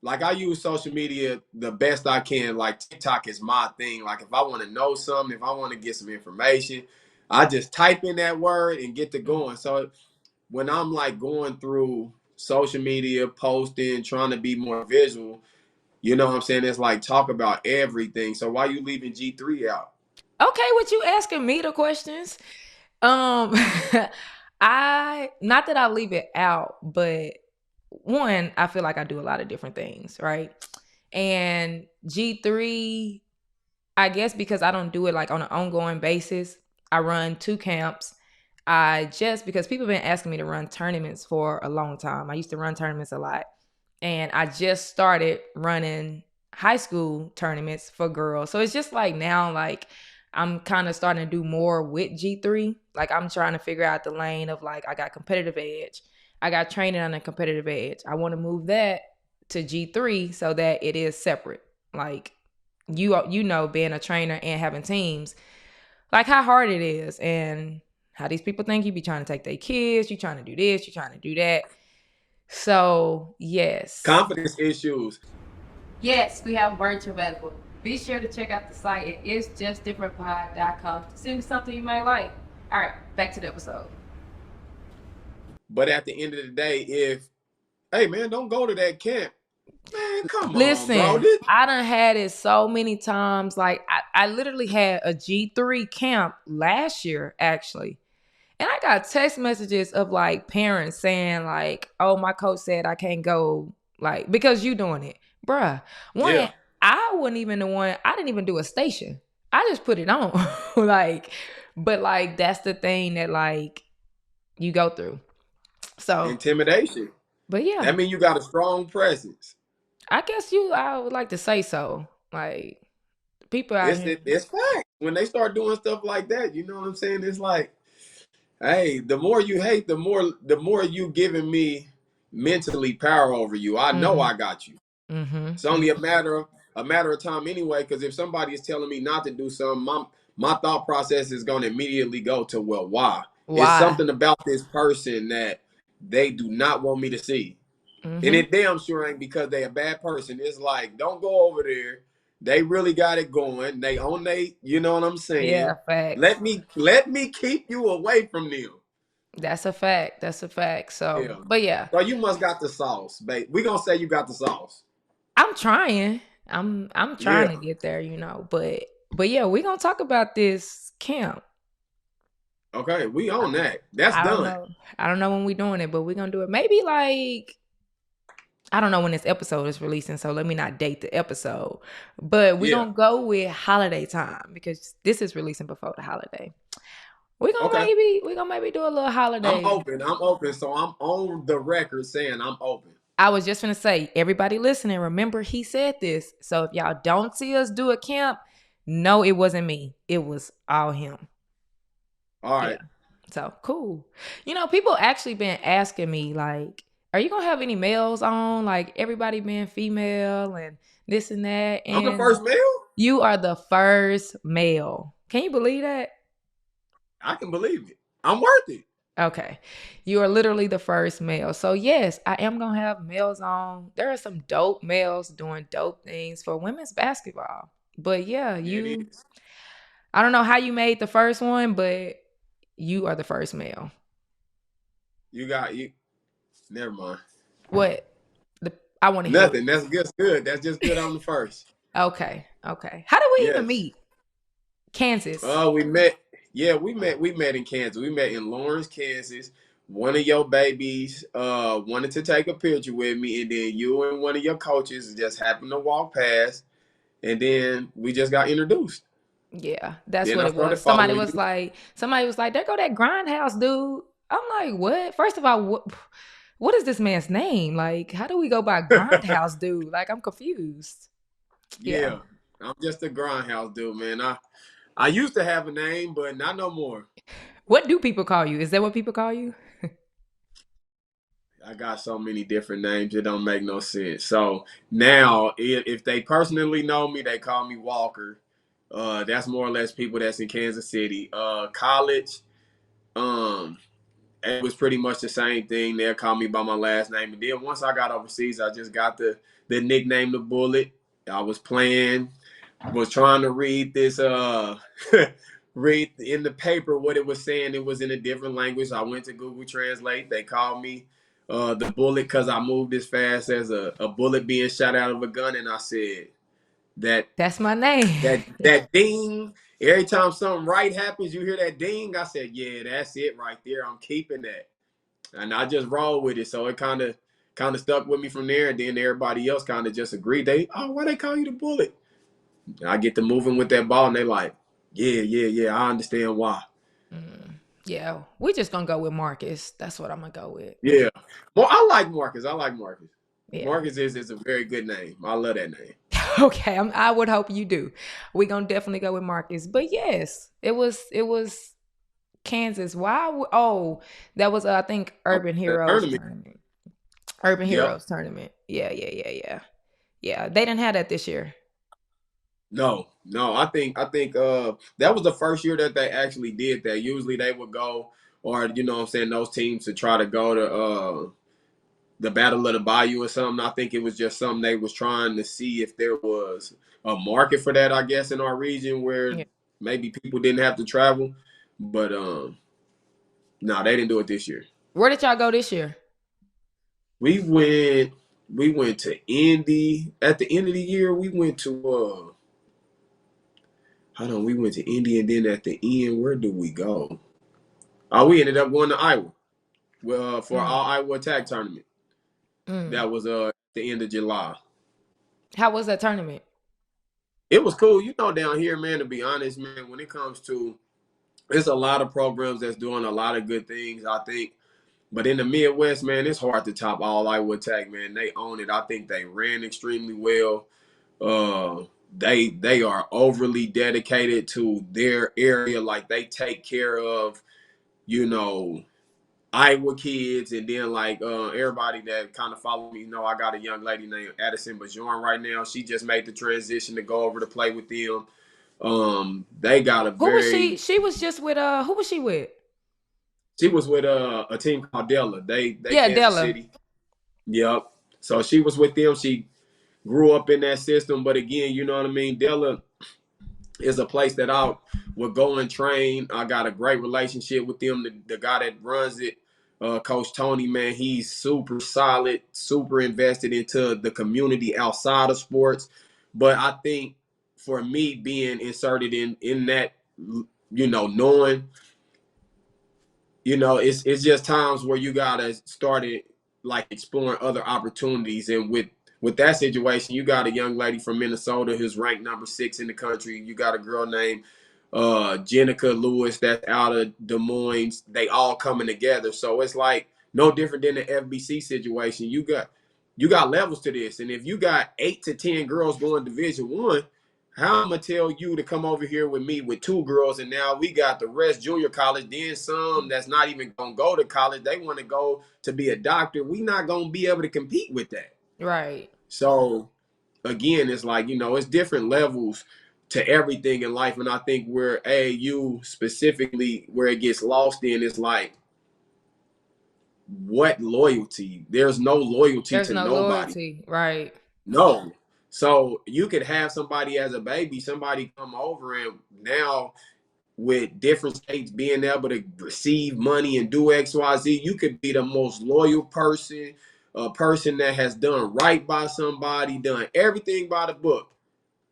Speaker 1: I use social media the best I can. Like TikTok is my thing. Like if I want to know something, if I want to get some information, I just type in that word and get to going. So when I'm like going through social media, posting, trying to be more visual, you know what I'm saying? It's like talk about everything. So why you leaving G3 out?
Speaker 3: Okay, what you asking me the questions? Not that I leave it out, but one, I feel like I do a lot of different things, right? And G3, I guess because I don't do it like on an ongoing basis, I run 2 camps. Because people have been asking me to run tournaments for a long time. I used to run tournaments a lot. And I just started running high school tournaments for girls. So it's just like now, like I'm kind of starting to do more with G3. Like I'm trying to figure out the lane of like, I got competitive edge. I got training on a competitive edge. I want to move that to G3 so that it is separate. Like you know, being a trainer and having teams, like how hard it is and how these people think you be trying to take their kids, you trying to do this, you trying to do that. So, yes.
Speaker 1: Confidence issues.
Speaker 2: Yes, we have merch available. Be sure to check out the site. It is justdifferentpod.com to see something you might like. All right, back to the episode.
Speaker 1: But at the end of the day, hey man, don't go to that camp. Man, come
Speaker 3: Listen,
Speaker 1: on, bro.
Speaker 3: I done had it so many times. Like I literally had a G3 camp last year, actually. And I got text messages of like parents saying like, oh, my coach said I can't go, like, because you doing it. Bruh. I wasn't even the one. I didn't even do a station. I just put it on, like, but like that's the thing that like you go through. So,
Speaker 1: Intimidation.
Speaker 3: but yeah,
Speaker 1: That means you got a strong presence.
Speaker 3: I guess you. I would like to say so. Like people out here.
Speaker 1: It's fact. When they start doing stuff like that, you know what I'm saying? It's like, hey, the more you hate, the more you giving me mentally power over you. I know
Speaker 3: Mm-hmm.
Speaker 1: I got you.
Speaker 3: Mm-hmm.
Speaker 1: It's only a matter of time anyway. Because if somebody is telling me not to do something, my thought process is going to immediately go to, well, why? It's
Speaker 3: Why?
Speaker 1: something about this person that they do not want me to see. And
Speaker 3: Mm-hmm.
Speaker 1: it damn sure ain't because they a bad person. It's like, don't go over there. They really got it going. They own they, you know what I'm saying?
Speaker 3: Yeah, facts.
Speaker 1: Let me keep you away from them.
Speaker 3: That's a fact. That's a fact. So,
Speaker 1: Yeah.
Speaker 3: but yeah,
Speaker 1: So you must got the sauce, babe. We gonna say you got the sauce.
Speaker 3: I'm trying. I'm
Speaker 1: Yeah.
Speaker 3: trying to get there, but yeah, we're gonna talk about this camp.
Speaker 1: Okay, we on that. That's
Speaker 3: I don't
Speaker 1: done.
Speaker 3: know. I don't know when we're doing it, but we're gonna do it. Maybe like I don't know when this episode is releasing, so let me not date the episode. But we're
Speaker 1: Yeah.
Speaker 3: gonna go with holiday time because this is releasing before the holiday.
Speaker 1: Okay.
Speaker 3: We're gonna maybe do a little
Speaker 1: I'm
Speaker 3: holiday.
Speaker 1: open. I'm open. So I'm on the record saying I'm open.
Speaker 3: I was just gonna say, everybody listening, remember he said this. So if y'all don't see us do a camp, no, it wasn't me. It was all him.
Speaker 1: All
Speaker 3: Yeah.
Speaker 1: right.
Speaker 3: So cool. People actually been asking me like, are you gonna have any males on? Like everybody being female and this and that.
Speaker 1: I'm the
Speaker 3: And
Speaker 1: first male.
Speaker 3: you are the first male. Can you believe that?
Speaker 1: I can believe it. I'm worth it.
Speaker 3: Okay. You are literally the first male. So yes, I am gonna have males on. There are some dope males doing dope things for women's basketball. But yeah,
Speaker 1: It
Speaker 3: you
Speaker 1: is.
Speaker 3: I don't know how you made the first one, but you are the first male.
Speaker 1: You got you. Never mind.
Speaker 3: What? I want to hear
Speaker 1: Nothing.
Speaker 3: it.
Speaker 1: That's just good. That's just good. I'm the first.
Speaker 3: Okay. Okay. How do we even
Speaker 1: Yes.
Speaker 3: meet? Kansas.
Speaker 1: We met. Yeah, we met in Kansas. We met in Lawrence, Kansas. One of your babies wanted to take a picture with me, and then you and one of your coaches just happened to walk past, and then we just got introduced.
Speaker 3: Yeah, that's
Speaker 1: Then
Speaker 3: what
Speaker 1: I
Speaker 3: it
Speaker 1: started
Speaker 3: was. Somebody
Speaker 1: following
Speaker 3: was
Speaker 1: you.
Speaker 3: like, there go that Grindhouse dude. I'm like, what? First of all, what is this man's name? Like, how do we go by Grindhouse dude? Like, I'm confused. Yeah.
Speaker 1: Yeah, I'm just a grindhouse dude, man. I used to have a name, but not no more.
Speaker 3: What do people call you? Is that what people call you?
Speaker 1: I got so many different names, it don't make no sense. So now, if they personally know me, they call me Walker. That's more or less people that's in Kansas City. College, um, it was pretty much the same thing. They'll call me by my last name. And then once I got overseas, I just got the nickname the Bullet. I was playing, was trying to read this read in the paper what it was saying. It was in a different language. I went to Google Translate. They called me the Bullet because I moved as fast as a bullet being shot out of a gun. And I said that
Speaker 3: That's my name.
Speaker 1: that ding. Every time something right happens, you hear that ding. I said, yeah, that's it right there. I'm keeping that. And I just roll with it. So it kind of stuck with me from there. And then everybody else kind of just agreed. Why they call you the Bullet? And I get to moving with that ball, and they like, yeah. I understand why.
Speaker 3: Yeah, we just gonna go with Marcus. That's what I'm gonna go with.
Speaker 1: Yeah. Well, I like Marcus. I like Marcus.
Speaker 3: Yeah.
Speaker 1: Marcus is a very good name. I love that name.
Speaker 3: Okay, I would hope you do. We gonna definitely go with Marcus. But yes, it was Kansas. Why? Oh, that was I think Urban
Speaker 1: The
Speaker 3: Heroes
Speaker 1: tournament.
Speaker 3: tournament. Urban
Speaker 1: Yep.
Speaker 3: Heroes tournament. Yeah. Yeah, they didn't have that this year.
Speaker 1: No. I think that was the first year that they actually did that. Usually they would go, or you know what I'm saying, those teams to try to go to the Battle of the Bayou or something. I think it was just something they was trying to see if there was a market for that, I guess, in our region where
Speaker 3: Yeah.
Speaker 1: maybe people didn't have to travel. But no, they didn't do it this year.
Speaker 3: Where did y'all go this year?
Speaker 1: We went to Indy. At the end of the year, we went to hold on, we went to Indy, and then at the end, where did we go? Oh, we ended up going to Iowa. Well, for
Speaker 3: Mm,
Speaker 1: our Iowa tag tournament.
Speaker 3: mm.
Speaker 1: That was the end of July.
Speaker 3: How was that tournament?
Speaker 1: it was cool. You know, down here, man, to be honest, man, when it comes to, there's a lot of programs that's doing a lot of good things, I think. But in the Midwest, man, it's hard to top All Iowa Tech, man. They own it. I think they ran extremely well. They are overly dedicated to their area. Like, they take care of, you know, Iowa kids, and then like everybody that kind of follow me know I got a young lady named Addison Bajourn right now. She just made the transition to go over to play with them. They got a
Speaker 3: Who was she?
Speaker 1: very
Speaker 3: She was just with who was she with?
Speaker 1: she was with a team called Della. They
Speaker 3: Yeah,
Speaker 1: Kansas
Speaker 3: Della.
Speaker 1: City. Yep. So she was with them. She grew up in that system, but again, you know what I mean. Della is a place that I would go and train. I got a great relationship with them. The guy that runs it, Coach Tony, man, he's super solid, super invested into the community outside of sports. But I think for me being inserted in that, you know, knowing, you know, it's just times where you gotta start it, like exploring other opportunities. And with that situation, you got a young lady from Minnesota who's ranked number 6 in the country. You got a girl named Jenica Lewis that's out of Des Moines. They all coming together. So it's like no different than the FBC situation. You got levels to this. And if you got 8 to 10 girls going Division 1, how I'm gonna tell you to come over here with me with 2 girls, and now we got the rest junior college, then some that's not even gonna go to college. They want to go to be a doctor. We not gonna be able to compete with that.
Speaker 3: Right.
Speaker 1: So again, it's like, you know, it's different levels to everything in life. And I think where AAU specifically, where it gets lost in, is like, what loyalty? There's no loyalty
Speaker 3: There's
Speaker 1: to
Speaker 3: no
Speaker 1: nobody.
Speaker 3: loyalty. Right.
Speaker 1: No. So you could have somebody as a baby, somebody come over, and now with different states being able to receive money and do XYZ, you could be the most loyal person, a person that has done right by somebody, done everything by the book.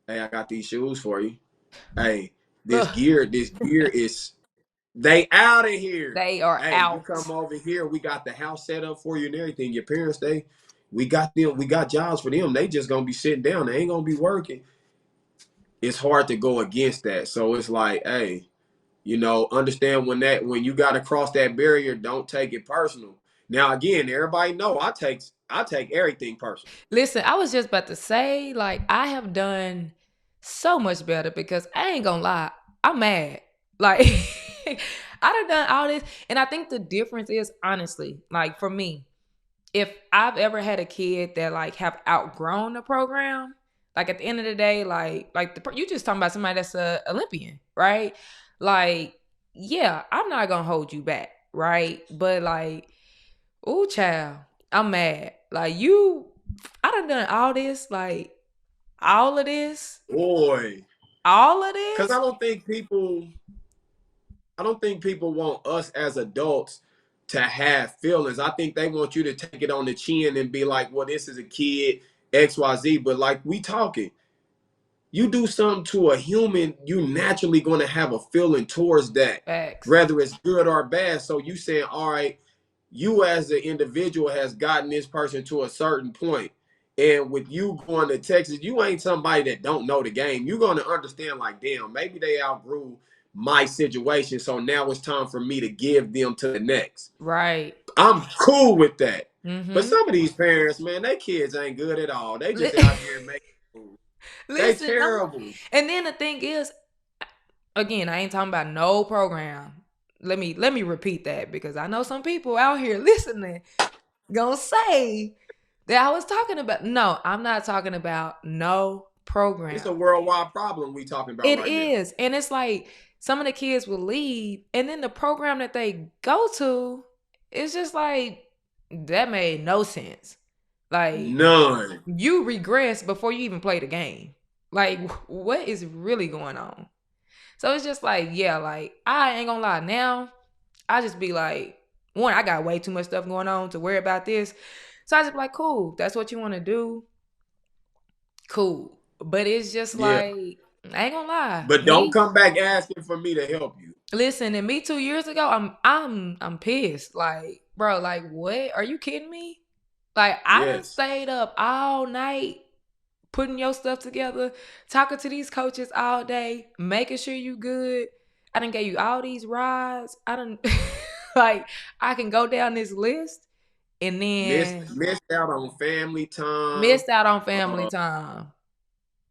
Speaker 1: Hey, I got these shoes for you. Hey, this
Speaker 3: Ugh,
Speaker 1: gear is they out of here.
Speaker 3: they are
Speaker 1: Hey, you
Speaker 3: out.
Speaker 1: come over here, we got the house set up for you and everything. Your parents, we got jobs for them. They just gonna be sitting down. They ain't gonna be working. It's hard to go against that. So it's like, hey, you know, understand when you got to cross that barrier, don't take it personal. Now, again, everybody know I take everything personal.
Speaker 3: Listen, I was just about to say, like, I have done so much better because I ain't gonna lie, I'm mad. Like, I done all this, and I think the difference is honestly, like for me, if I've ever had a kid that like have outgrown the program, like at the end of the day, you just talking about somebody that's a Olympian, right? Like, yeah, I'm not gonna hold you back, right? But like, ooh, child, I'm mad. Like I done all this, like all of this,
Speaker 1: Boy,
Speaker 3: all of
Speaker 1: because
Speaker 3: this.
Speaker 1: I don't think people want us as adults to have feelings. I think they want you to take it on the chin and be like, well, this is a kid, XYZ. But like we talking, you do something to a human, you naturally going to have a feeling towards that,
Speaker 3: Facts.
Speaker 1: whether it's good or bad. So you saying, all right, you as an individual has gotten this person to a certain point. And with you going to Texas, you ain't somebody that don't know the game. You're going to understand like, damn, maybe they outgrew my situation. So now it's time for me to give them to the next.
Speaker 3: Right.
Speaker 1: I'm cool with that. But
Speaker 3: Mm-hmm.
Speaker 1: some of these parents, man, their kids ain't good at all. They just out here making food. They
Speaker 3: Listen,
Speaker 1: terrible.
Speaker 3: and then the thing is, again, I ain't talking about no program. Let me repeat that because I know some people out here listening gonna say that I was talking about. No, I'm not talking about no
Speaker 1: It's a
Speaker 3: program.
Speaker 1: worldwide problem we talking about
Speaker 3: It
Speaker 1: right now.
Speaker 3: is, and it's like some of the kids will leave, and then the program that they go to, it's just like that made no sense. Like
Speaker 1: None.
Speaker 3: you regress before you even play the game. Like what is really going on? So it's just like, yeah, like I ain't gonna lie. Now I just be like, one, I got way too much stuff going on to worry about this. So I just be like, cool, that's what you want to do. Cool. But it's just
Speaker 1: Yeah.
Speaker 3: like, I ain't gonna lie.
Speaker 1: But don't
Speaker 3: Me,
Speaker 1: come back asking for me to help you.
Speaker 3: listen, and me 2 years ago, I'm pissed. Like, bro, like what? Are you kidding me? Like I done
Speaker 1: Yes.
Speaker 3: stayed up all night putting your stuff together, talking to these coaches all day, making sure you good. I done gave you all these rides. I done like I can go down this list and then
Speaker 1: Missed out on family time.
Speaker 3: missed out on family
Speaker 1: Uh,
Speaker 3: time.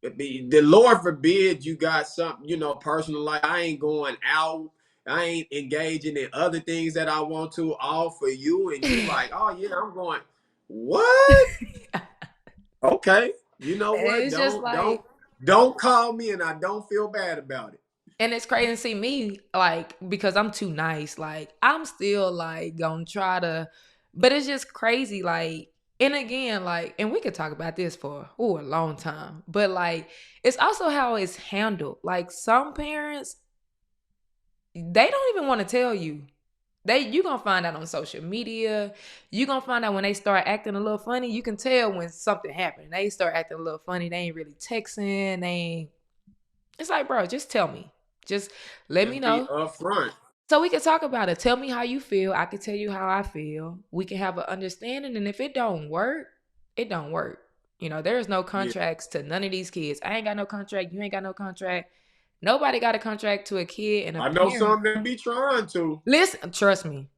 Speaker 1: the Lord forbid you got something, personal life. I ain't going out. I ain't engaging in other things that I want to, all for you. And you like, oh yeah, I'm going, what? Okay. You know what?
Speaker 3: It's just like,
Speaker 1: Don't call me, and I don't feel bad about it.
Speaker 3: and it's crazy to see me like because I'm too nice. Like I'm still like gonna try to, but it's just crazy. Like, and again, like, and we could talk about this for a long time. But like, it's also how it's handled. Like some parents, they don't even want to tell you. You gonna find out on social media. You gonna find out when they start acting a little funny. You can tell when something happened. They start acting a little funny. They ain't really texting. They ain't. It's like, bro, just tell me. Just let me
Speaker 1: Just be
Speaker 3: know.
Speaker 1: upfront.
Speaker 3: So we can talk about it. Tell me how you feel. I can tell you how I feel. We can have an understanding. And if it don't work, it don't work. There's no
Speaker 1: Yeah.
Speaker 3: contracts to none of these kids. I ain't got no contract. You ain't got no contract. Nobody got a contract to a kid and a
Speaker 1: I know
Speaker 3: parent.
Speaker 1: some that be trying to.
Speaker 3: Listen, trust me.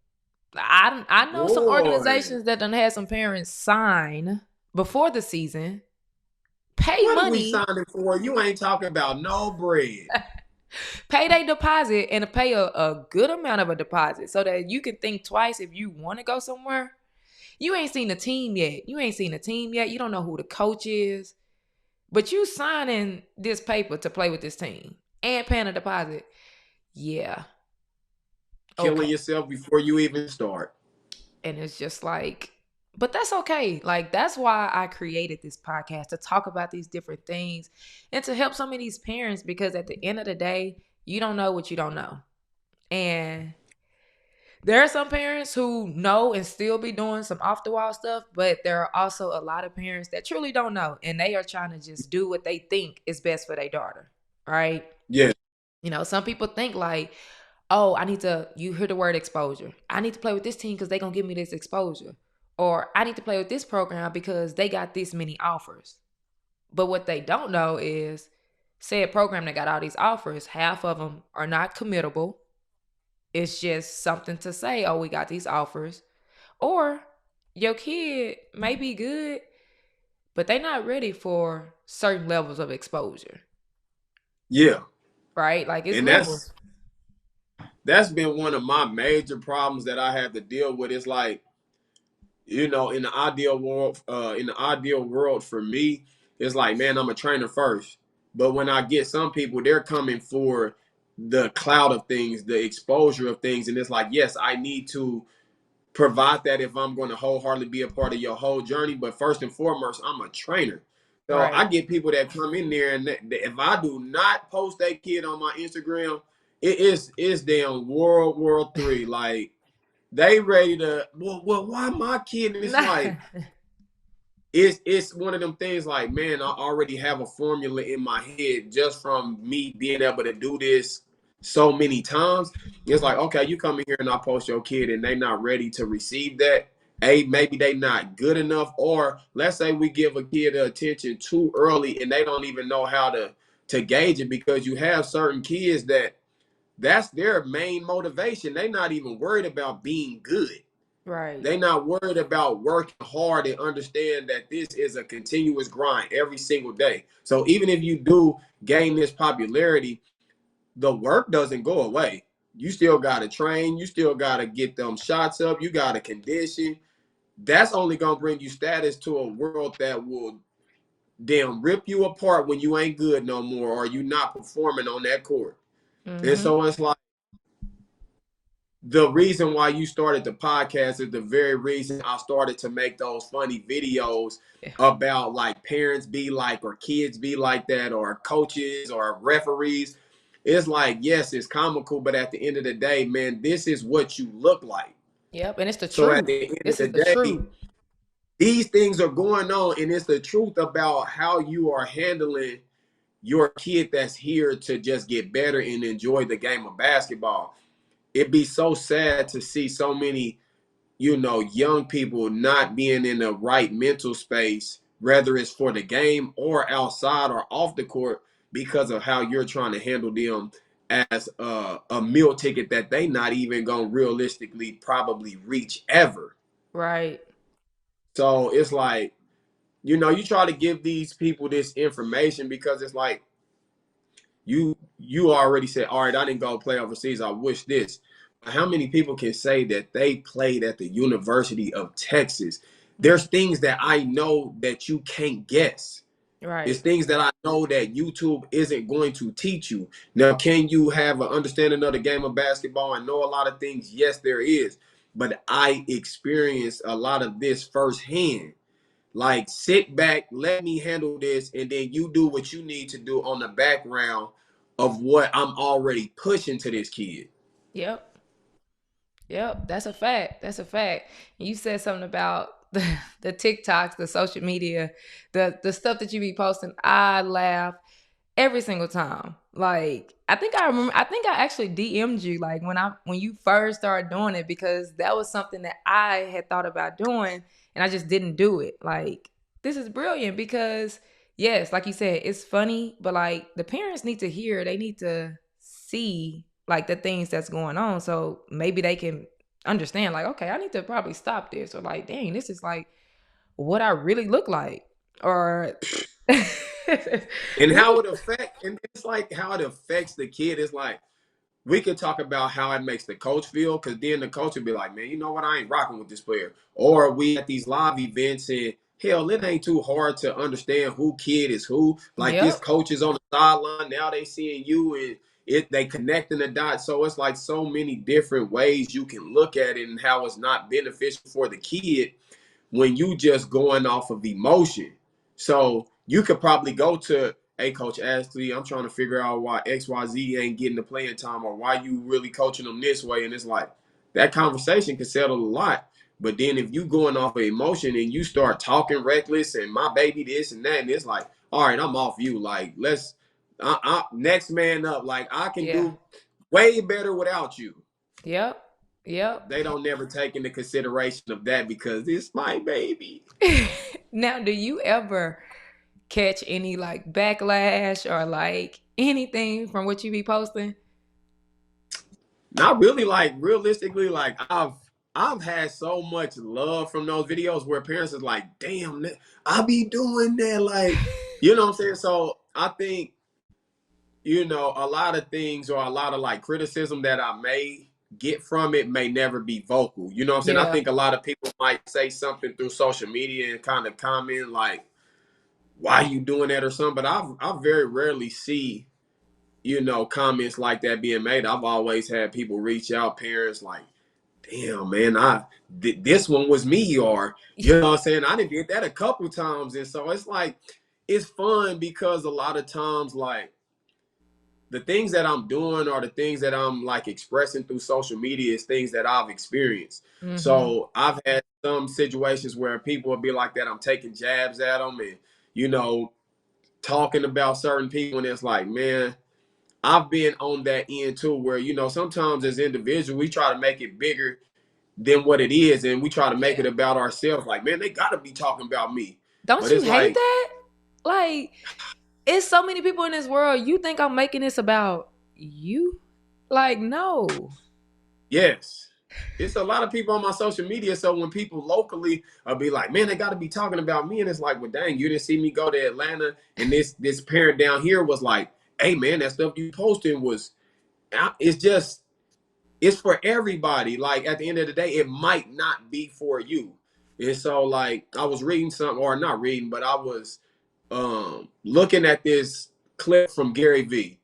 Speaker 3: I know some
Speaker 1: Boy.
Speaker 3: organizations that done had some parents sign before the season, pay
Speaker 1: What are we
Speaker 3: money,
Speaker 1: signing for? You ain't talking about no bread.
Speaker 3: pay their deposit, and pay a good amount of a deposit so that you can think twice if you want to go somewhere. You ain't seen the team yet. You don't know who the coach is. But you signing this paper to play with this team and paying a deposit. Yeah.
Speaker 1: Killing
Speaker 3: Okay.
Speaker 1: yourself before you even start.
Speaker 3: And it's just like, but that's okay. Like, that's why I created this podcast to talk about these different things and to help some of these parents because at the end of the day, you don't know what you don't know. And there are some parents who know and still be doing some off the wall stuff, but there are also a lot of parents that truly don't know and they are trying to just do what they think is best for their daughter. Right?
Speaker 1: Yeah.
Speaker 3: Some people think like, oh, you hear the word exposure. I need to play with this team because they're going to give me this exposure. Or I need to play with this program because they got this many offers. But what they don't know is, said program that got all these offers, half of them are not committable. It's just something to say, oh, we got these offers. Or your kid may be good, but they're not ready for certain levels of exposure.
Speaker 1: Yeah.
Speaker 3: Right? Like it's
Speaker 1: And
Speaker 3: levels.
Speaker 1: that's been one of my major problems that I have to deal with. It's like, in the ideal world for me, it's like, man, I'm a trainer first. But when I get some people, they're coming for the cloud of things, the exposure of things. And it's like, yes, I need to provide that if I'm going to wholeheartedly be a part of your whole journey. But first and foremost, I'm a trainer. So I
Speaker 3: Right.
Speaker 1: get people that come in there, and if I do not post that kid on my Instagram, it's damn World War III. Like, they ready to, well, why my kid? And it's like, it's one of them things like, man, I already have a formula in my head just from me being able to do this so many times. It's like, okay, you come in here and I post your kid and they not ready to receive that. Maybe they not good enough, or let's say we give a kid attention too early and they don't even know how to gauge it, because you have certain kids that's their main motivation. They not even worried about being good.
Speaker 3: Right.
Speaker 1: They not worried about working hard and understand that this is a continuous grind every single day. So even if you do gain this popularity, the work doesn't go away. You still got to train. You still got to get them shots up. You got to condition. That's only going to bring you status to a world that will damn rip you apart when you ain't good no more, or you not performing on that court. And
Speaker 3: Mm-hmm.
Speaker 1: so it's like, the reason why you started the podcast is the very reason I started to make those funny videos
Speaker 3: Yeah.
Speaker 1: about like parents be like, or kids be like that, or coaches or referees. It's like, yes, it's comical, but at the end of the day, man, this is what you look like.
Speaker 3: Yep. And it's the
Speaker 1: So at
Speaker 3: truth.
Speaker 1: the end of
Speaker 3: This
Speaker 1: the
Speaker 3: is the
Speaker 1: day,
Speaker 3: truth.
Speaker 1: these things are going on, and it's the truth about how you are handling your kid that's here to just get better and enjoy the game of basketball. It'd be so sad to see so many, young people not being in the right mental space whether it's for the game or outside or off the court, because of how you're trying to handle them as a meal ticket that they not even gonna realistically probably reach ever.
Speaker 3: Right.
Speaker 1: So it's like, you try to give these people this information because it's like you already said, all right, I didn't go play overseas. I wish this. How many people can say that they played at the University of Texas? There's things that I know that you can't guess. It's
Speaker 3: Right.
Speaker 1: things that I know that YouTube isn't going to teach you. Now, can you have an understanding of the game of basketball and know a lot of things? Yes, there is. But I experienced a lot of this firsthand. Like, sit back, let me handle this, and then you do what you need to do on the background of what I'm already pushing to this kid.
Speaker 3: Yep. Yep, that's a fact. That's a fact. You said something about the TikToks, the social media, the stuff that you be posting. I laugh every single time. Like, I think I remember. I think I actually DM'd you like when you first started doing it, because that was something that I had thought about doing and I just didn't do it. Like, this is brilliant because yes, like you said, it's funny, but like the parents need to hear. They need to see like the things that's going on, so maybe they can understand. Like, okay, I need to probably stop this, or like, dang, this is like what I really look like, or
Speaker 1: And how it affect, and it's like how it affects the kid is like, we could talk about how it makes the coach feel, because then the coach would be like, man, you know what? I ain't rocking with this player. Or we at these live events and hell, it ain't too hard to understand who kid is who. Like, this
Speaker 3: Yep.
Speaker 1: coach is on the sideline. Now they seeing you and they connecting the dots. So it's like so many different ways you can look at it and how it's not beneficial for the kid when you just going off of emotion. So you could probably go to, hey, Coach Ashley, I'm trying to figure out why XYZ ain't getting the playing time, or why you really coaching them this way. And it's like, that conversation can settle a lot. But then if you going off of emotion and you start talking reckless and my baby this and that, and it's like, all right, I'm off you. Like, let's next man up. Like, I can
Speaker 3: Yeah.
Speaker 1: do way better without you.
Speaker 3: Yep. Yep.
Speaker 1: They don't never take into consideration of that because it's my baby.
Speaker 3: Now, do you ever catch any like backlash or like anything from what you be posting?
Speaker 1: Not really. Like, realistically, like I've had so much love from those videos where parents is like, damn, I be doing that. Like, you know what I'm saying? So I think, a lot of things or a lot of like criticism that I may get from it may never be vocal. You know what I'm saying? I
Speaker 3: Yeah.
Speaker 1: think a lot of people might say something through social media and kind of comment like, why you doing that or something. But I very rarely see, comments like that being made. I've always had people reach out, parents like, damn, man, this one was me, or, you know what I'm saying? I did that a couple times. And so it's like, it's fun because a lot of times, like, the things that I'm doing or the things that I'm like expressing through social media is things that I've experienced.
Speaker 3: Mm-hmm.
Speaker 1: So I've had some situations where people will be like that. I'm taking jabs at them and, you know, talking about certain people. And it's like, man, I've been on that end too, where, sometimes as individuals, we try to make it bigger than what it is. And we try to make
Speaker 3: Yeah.
Speaker 1: it about ourselves. Like, man, they got to be talking about me.
Speaker 3: Don't
Speaker 1: But
Speaker 3: you
Speaker 1: it's
Speaker 3: hate
Speaker 1: like,
Speaker 3: that? Like, it's so many people in this world. You think I'm making this about you? Like, no.
Speaker 1: yes. It's a lot of people on my social media. So when people locally will be like, man, they got to be talking about me. And it's like, well, dang, you didn't see me go to Atlanta. And this parent down here was like, hey, man, that stuff you posting was, it's for everybody. Like, at the end of the day, it might not be for you. And so, like, I was reading something, or not reading, but I was looking at this clip from Gary Vee.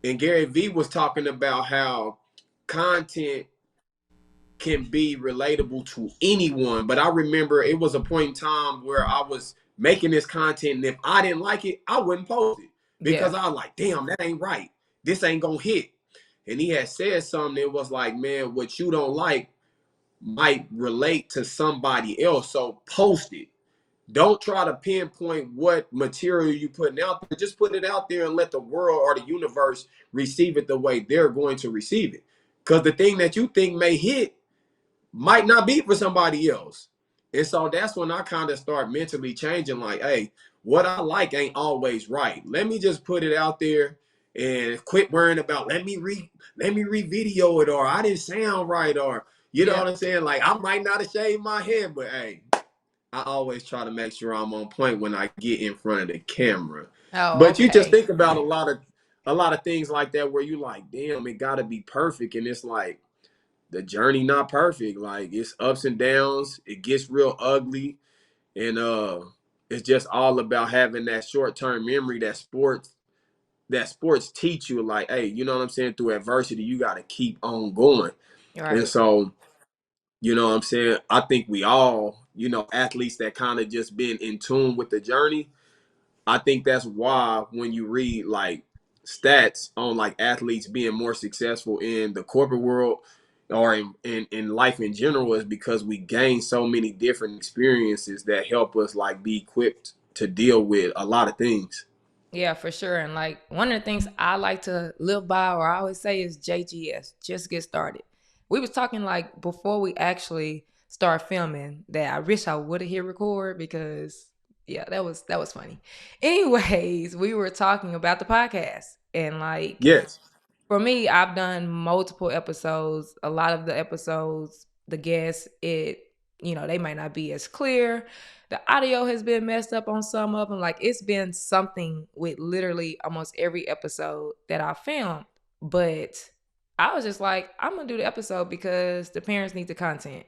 Speaker 1: And Gary Vee was talking about how content can be relatable to anyone. But I remember it was a point in time where I was making this content, and if I didn't like it, I wouldn't post it
Speaker 3: Yeah.
Speaker 1: because I was like, damn, that ain't right. This ain't gonna hit. And he had said something that was like, man, what you don't like might relate to somebody else. So post it. Don't try to pinpoint what material you putting out there. Just put it out there and let the world or the universe receive it the way they're going to receive it. Because the thing that you think may hit might not be for somebody else. And so that's when I kind of start mentally changing, like, hey, what I like ain't always right. Let me just put it out there and quit worrying about let me re-video it, or I didn't sound right, or you know
Speaker 3: Yeah.
Speaker 1: what I'm saying? Like, I might not have shaved my head, but hey, I always try to make sure I'm on point when I get in front of the camera.
Speaker 3: Oh,
Speaker 1: But you just
Speaker 3: okay.
Speaker 1: think about a lot of things like that where you like, damn, it gotta be perfect. And it's like the journey not perfect. Like it's ups and downs, it gets real ugly. And it's just all about having that short-term memory that sports teach you, like, hey, you know what I'm saying? Through adversity, you gotta keep on going. And
Speaker 3: Right.
Speaker 1: so you know what I'm saying? I think we all, you know, athletes that kind of just been in tune with the journey. I think that's why when you read like stats on like athletes being more successful in the corporate world or in life in general is because we gain so many different experiences that help us like be equipped to deal with a lot of things.
Speaker 3: Yeah, for sure. And like one of the things I like to live by or I always say is JGS, just get started. We was talking like before we actually start filming that I wish I would have hit record because yeah, that was funny. Anyways, we were talking about the podcast and like
Speaker 1: Yes.
Speaker 3: for me, I've done multiple episodes. A lot of the episodes, the guests, they might not be as clear. The audio has been messed up on some of them. Like it's been something with literally almost every episode that I filmed. But I was just like, I'm gonna do the episode because the parents need the content.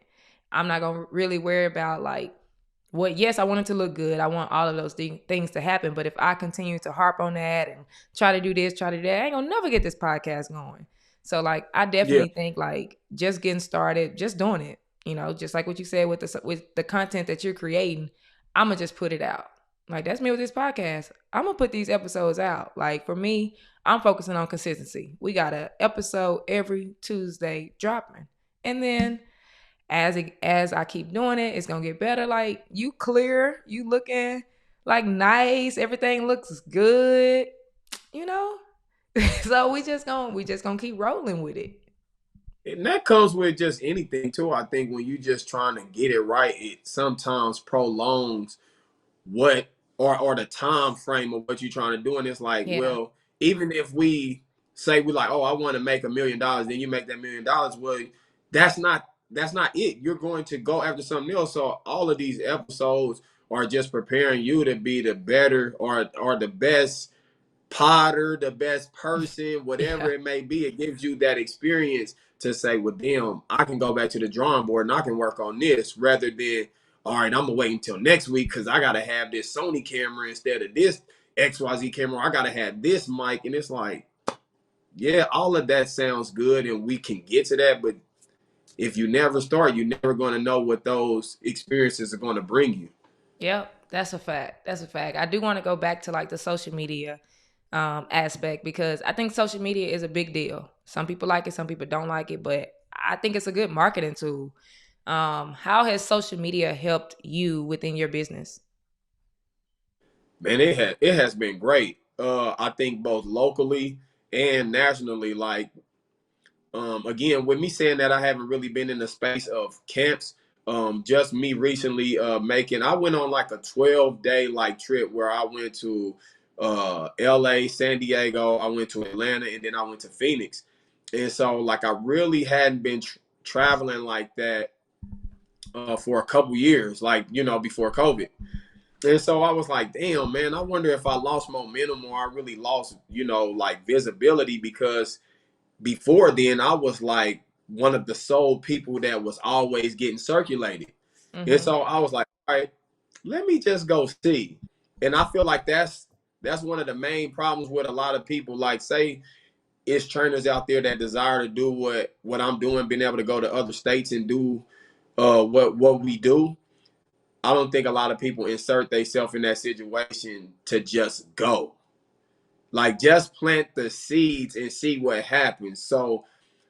Speaker 3: I'm not gonna really worry about like yes, I want it to look good. I want all of those things to happen. But if I continue to harp on that and try to do this, try to do that, I ain't gonna never get this podcast going. So like, I
Speaker 1: Yeah.
Speaker 3: definitely think like just getting started, just doing it. Just like what you said with the content that you're creating, I'm gonna just put it out. Like that's me with this podcast. I'm gonna put these episodes out. Like for me, I'm focusing on consistency. We got an episode every Tuesday dropping, and then as I keep doing it, it's gonna get better. Like you clear, you looking like nice, everything looks good, you know. So we just gonna keep rolling with it.
Speaker 1: And that comes with just anything too. I think when you just trying to get it right, it sometimes prolongs what or the time frame of what you're trying to do. And it's like,
Speaker 3: Yeah.
Speaker 1: well, even if we say we like, oh, I want to make $1 million, then you make that $1 million. Well, that's not it. You're going to go after something else. So all of these episodes are just preparing you to be the better or the best potter, the best person,
Speaker 3: Yeah.
Speaker 1: whatever it may be. It gives you that experience to say, well, damn, I can go back to the drawing board and I can work on this rather than, all right, I'm gonna wait until next week because I gotta have this Sony camera instead of this XYZ camera. I gotta have this mic. And it's like, yeah, all of that sounds good and we can get to that. But if you never start, you're never gonna know what those experiences are gonna bring you.
Speaker 3: Yep. That's a fact. That's a fact. I do want to go back to like the social media aspect because I think social media is a big deal. Some people like it, some people don't like it, but I think it's a good marketing tool. How has social media helped you within your business?
Speaker 1: Man, it has been great. I think both locally and nationally. Like again, with me saying that I haven't really been in the space of camps. Just me recently I went on like a 12-day like trip where I went to LA, San Diego, I went to Atlanta, and then I went to Phoenix. And so like I really hadn't been traveling like that for a couple years, like before COVID. And so I was like, damn, man, I wonder if I lost momentum or I really lost, like visibility because before then I was like one of the sole people that was always getting circulated. And
Speaker 3: Mm-hmm.
Speaker 1: so I was like, all right, let me just go see. And I feel like that's one of the main problems with a lot of people. Like, say it's trainers out there that desire to do what I'm doing, being able to go to other states and do what we do. I don't think a lot of people insert themselves in that situation to just go. Like just plant the seeds and see what happens. So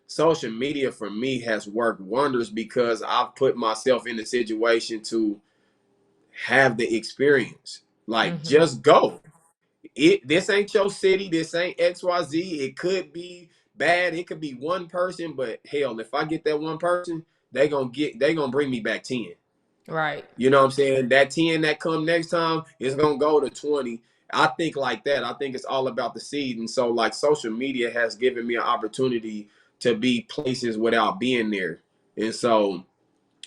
Speaker 1: social media for me has worked wonders because I've put myself in the situation to have the experience. Like
Speaker 3: Mm-hmm.
Speaker 1: just go. This ain't your city, this ain't XYZ. It could be bad, it could be one person, but hell, if I get that one person, they gonna bring me back 10.
Speaker 3: Right.
Speaker 1: You know what I'm saying? That 10 that come next time is gonna go to 20. I think like that. I think it's all about the seed. And so like social media has given me an opportunity to be places without being there. And so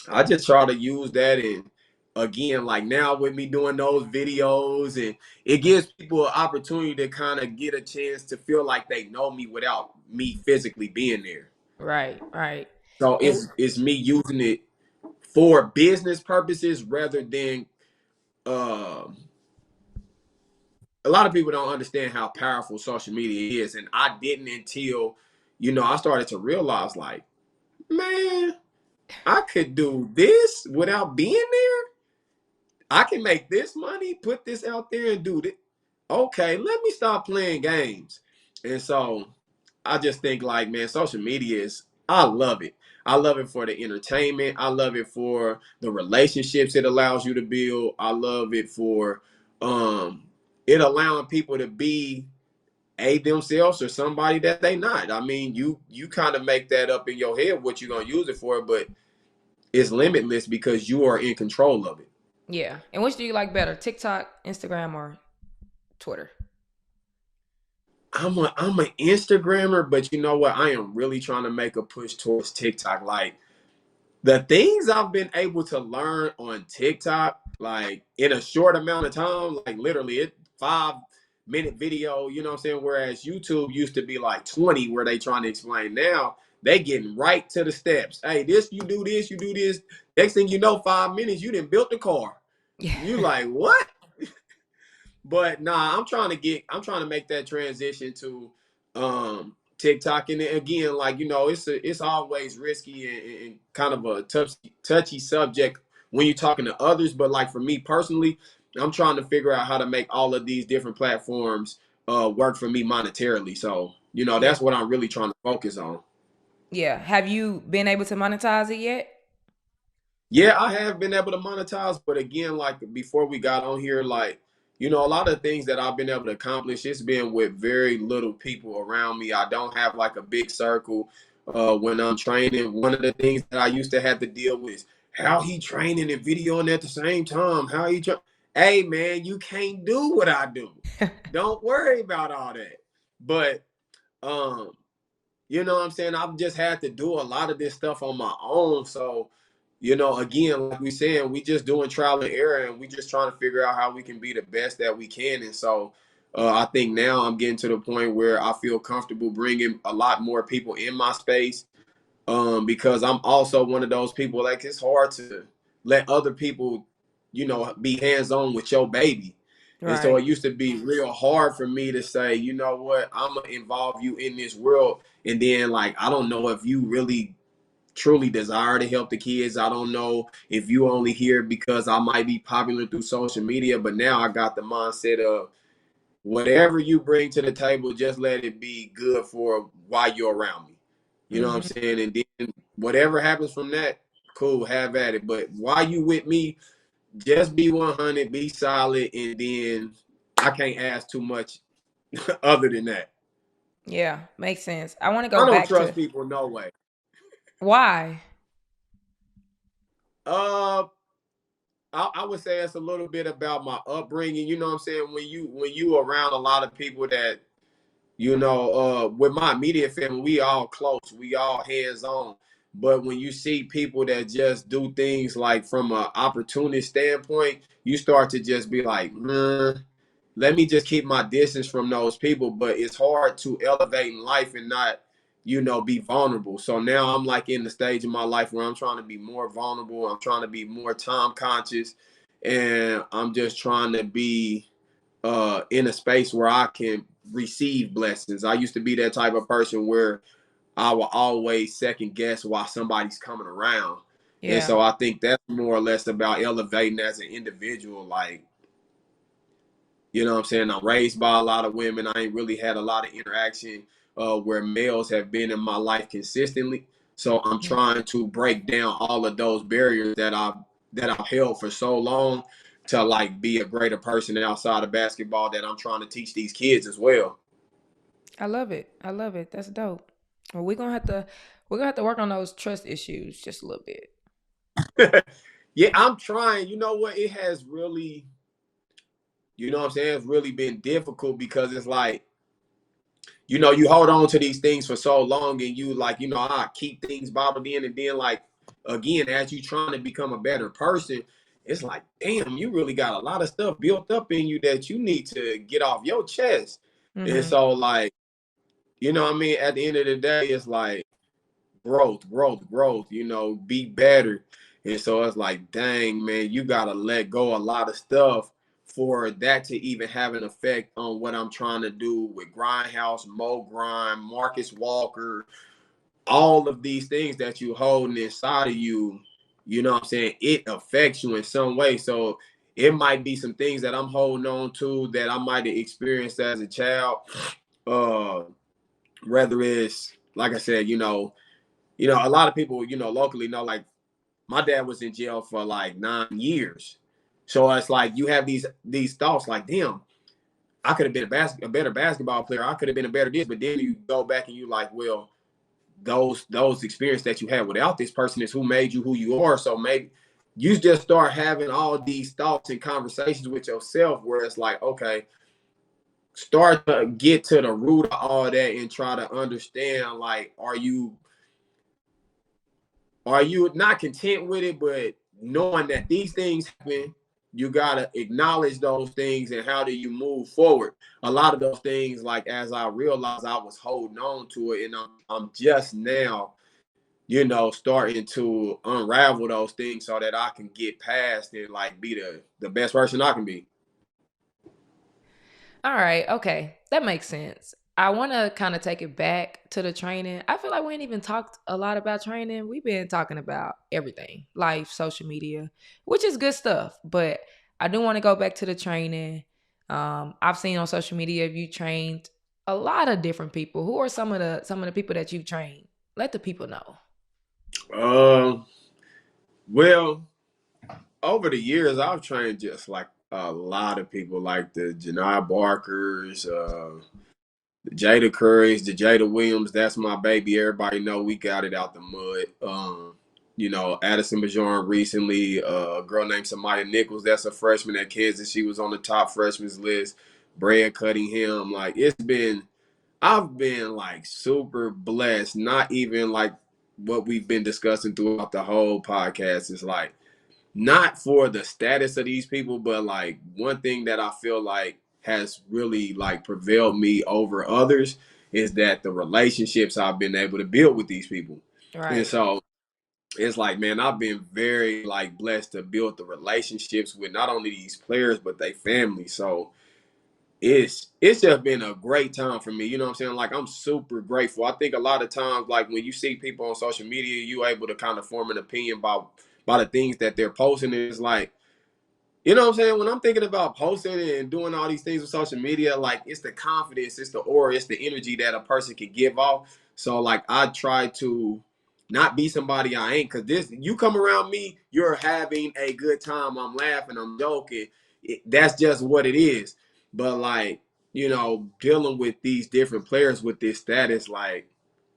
Speaker 1: I just try to use that. And again, like now with me doing those videos, and it gives people an opportunity to kind of get a chance to feel like they know me without me physically being there.
Speaker 3: Right. Right.
Speaker 1: So
Speaker 3: And
Speaker 1: it's me using it for business purposes rather than um a lot of people don't understand how powerful social media is. And I didn't until, I started to realize like, man, I could do this without being there. I can make this money, put this out there and do it. Okay, let me stop playing games. And so I just think like, man, social media is, I love it. I love it for the entertainment. I love it for the relationships it allows you to build. I love it for um it allowing people to be themselves or somebody that they not. I mean, you kind of make that up in your head what you're gonna use it for, but it's limitless because you are in control of it.
Speaker 3: yeah. And which do you like better, TikTok, Instagram, or Twitter?
Speaker 1: I'm an Instagrammer, but you know what? I am really trying to make a push towards TikTok. Like the things I've been able to learn on TikTok, like in a short amount of time, like literally it 5 minute video, you know what I'm saying? Whereas YouTube used to be like 20 where they trying to explain. Now they getting right to the steps. Hey, this, you do this, you do this. Next thing you know, 5 minutes, you done built the car.
Speaker 3: Yeah.
Speaker 1: You like, what? But nah, I'm trying to make that transition to TikTok. And again, like, it's always risky and kind of a touchy subject when you're talking to others. But like for me personally, I'm trying to figure out how to make all of these different platforms work for me monetarily. So,
Speaker 3: Yeah.
Speaker 1: that's what I'm really trying to focus on.
Speaker 3: Yeah. Have you been able to monetize it yet?
Speaker 1: Yeah, I have been able to monetize, but again, like before we got on here, like, a lot of things that I've been able to accomplish, it's been with very little people around me. I don't have like a big circle when I'm training. One of the things that I used to have to deal with is how he training and videoing at the same time. How he Hey man, you can't do what I do. Don't worry about all that. But um you know what I'm saying? I've just had to do a lot of this stuff on my own. So, again, like we saying, we just doing trial and error and we just trying to figure out how we can be the best that we can. And so I think now I'm getting to the point where I feel comfortable bringing a lot more people in my space because I'm also one of those people, like it's hard to let other people, be hands-on with your baby. And so
Speaker 3: Right.
Speaker 1: it used to be real hard for me to say, you know what, I'm gonna involve you in this world. And then like I don't know if you really truly desire to help the kids. I don't know if you only here because I might be popular through social media, but now I got the mindset of whatever you bring to the table, just let it be good for while you're around me. You know what I'm
Speaker 3: Hmm.
Speaker 1: saying? And then whatever happens from that, cool, have at it. But while you with me, just be 100, be solid, and then I can't ask too much other than that.
Speaker 3: Yeah. Makes sense. I want to go
Speaker 1: I don't
Speaker 3: back
Speaker 1: trust
Speaker 3: to
Speaker 1: people no way.
Speaker 3: why.
Speaker 1: Uh, I would say it's a little bit about my upbringing. You know what I'm saying? When you around a lot of people that with my immediate family, we all close, we all hands on. But when you see people that just do things like from an opportunist standpoint, you start to just be like, let me just keep my distance from those people. But it's hard to elevate in life and not, be vulnerable. So now I'm like in the stage of my life where I'm trying to be more vulnerable. I'm trying to be more time conscious. And I'm just trying to be in a space where I can receive blessings. I used to be that type of person where I will always second guess why somebody's coming around. And
Speaker 3: Yeah.
Speaker 1: so I think that's more or less about elevating as an individual. Like, you know what I'm saying? I'm raised by a lot of women. I ain't really had a lot of interaction where males have been in my life consistently. So I'm trying to break down all of those barriers that I've held for so long to like be a greater person outside of basketball that I'm trying to teach these kids as well.
Speaker 3: I love it. I love it. That's dope. Well, we're gonna have to work on those trust issues just a little bit.
Speaker 1: Yeah, I'm trying. You know what? It has really, you know what I'm saying? It's really been difficult because it's like, you know, you hold on to these things for so long and you like, you know, I keep things bottled in and then like again, as you trying to become a better person, it's like, damn, you really got a lot of stuff built up in you that you need to get off your chest. And
Speaker 3: Mm-hmm.
Speaker 1: so like, you know what I mean? At the end of the day, it's like growth, you know, be better. And so it's like, dang, man, you gotta let go a lot of stuff for that to even have an effect on what I'm trying to do with Grindhouse, Mo Grind, Marcus Walker, all of these things that you holding inside of you, you know what I'm saying? It affects you in some way. So it might be some things that I'm holding on to that I might have experienced as a child. Uh, whether it's like I said, a lot of people, you know, locally know like my dad was in jail for like 9 years. So it's like you have these thoughts like, damn, I could have been a better basketball player. I could have been a better this, but then you go back and you like, well, those experiences that you had without this person is who made you who you are. So maybe you just start having all these thoughts and conversations with yourself where it's like, okay, start to get to the root of all that and try to understand like, are you not content with it, but knowing that these things happen, you gotta acknowledge those things and how do you move forward? A lot of those things, like as I realized I was holding on to it, and I'm just now, you know, starting to unravel those things so that I can get past and like be the best person I can be.
Speaker 3: All right, okay. That makes sense. I want to kind of take it back to the training. I feel like we ain't even talked a lot about training. We've been talking about everything, life, social media, which is good stuff. But I do want to go back to the training. I've seen on social media you trained a lot of different people. Who are some of the people that you've trained? Let the people know.
Speaker 1: Um, well, over the years, I've trained just like a lot of people, like the Janiah Barkers, the Jada Currys, the Jada Williams. That's my baby. Everybody know we got it out the mud. You know, Addison Bajon recently, a girl named Samaya Nichols. That's a freshman at Kansas. She was on the top freshman's list. Brad Cunningham. Like I've been like super blessed. Not even like what we've been discussing throughout the whole podcast is like not for the status of these people, but like one thing that I feel like has really like prevailed me over others is that the relationships I've been able to build with these people. And
Speaker 3: Right.
Speaker 1: so it's like, man, I've been very like blessed to build the relationships with not only these players, but they family. So it's just been a great time for me. You know what I'm saying? Like I'm super grateful. I think a lot of times, like when you see people on social media, you able to kind of form an opinion about the things that they're posting. And it's like, you know what I'm saying? When I'm thinking about posting and doing all these things with social media, like it's the confidence, it's the aura, it's the energy that a person can give off. So like I try to not be somebody I ain't, because this you come around me, you're having a good time. I'm laughing, I'm joking. That's just what it is. But like, you know, dealing with these different players with this status, like